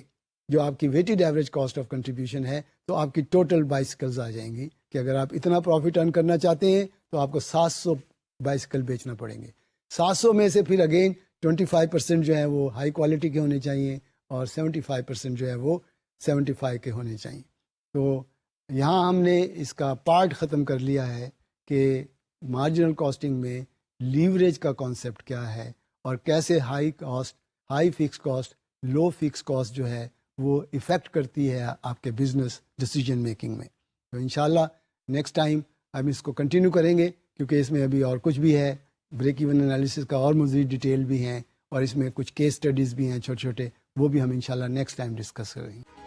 جو آپ کی weighted average cost of contribution ہے تو آپ کی ٹوٹل بائسیکلز آ جائیں گی کہ اگر آپ اتنا پروفٹ ارن کرنا چاہتے ہیں تو آپ کو 700 بائسیکل بیچنا پڑیں گے. 700 میں سے پھر اگین 25% جو ہے وہ ہائی کوالٹی کے ہونے چاہیے اور 75% جو ہے وہ 75 کے ہونے چاہیے. تو یہاں ہم نے اس کا پارٹ ختم کر لیا ہے کہ مارجنل کاسٹنگ میں لیوریج کا کانسیپٹ کیا ہے اور کیسے ہائی فکس کاسٹ لو فکس کاسٹ جو ہے وہ ایفیکٹ کرتی ہے آپ کے بزنس ڈیسیجن میکنگ میں. تو انشاءاللہ نیکسٹ ٹائم ہم اس کو کنٹینیو کریں گے، کیونکہ اس میں ابھی اور کچھ بھی ہے، بریک ایون انالیسس کا اور مزید ڈیٹیل بھی ہیں، اور اس میں کچھ کیس اسٹڈیز بھی ہیں چھوٹے چھوٹے، وہ بھی ہم انشاءاللہ نیکسٹ ٹائم ڈسکس کریں گے.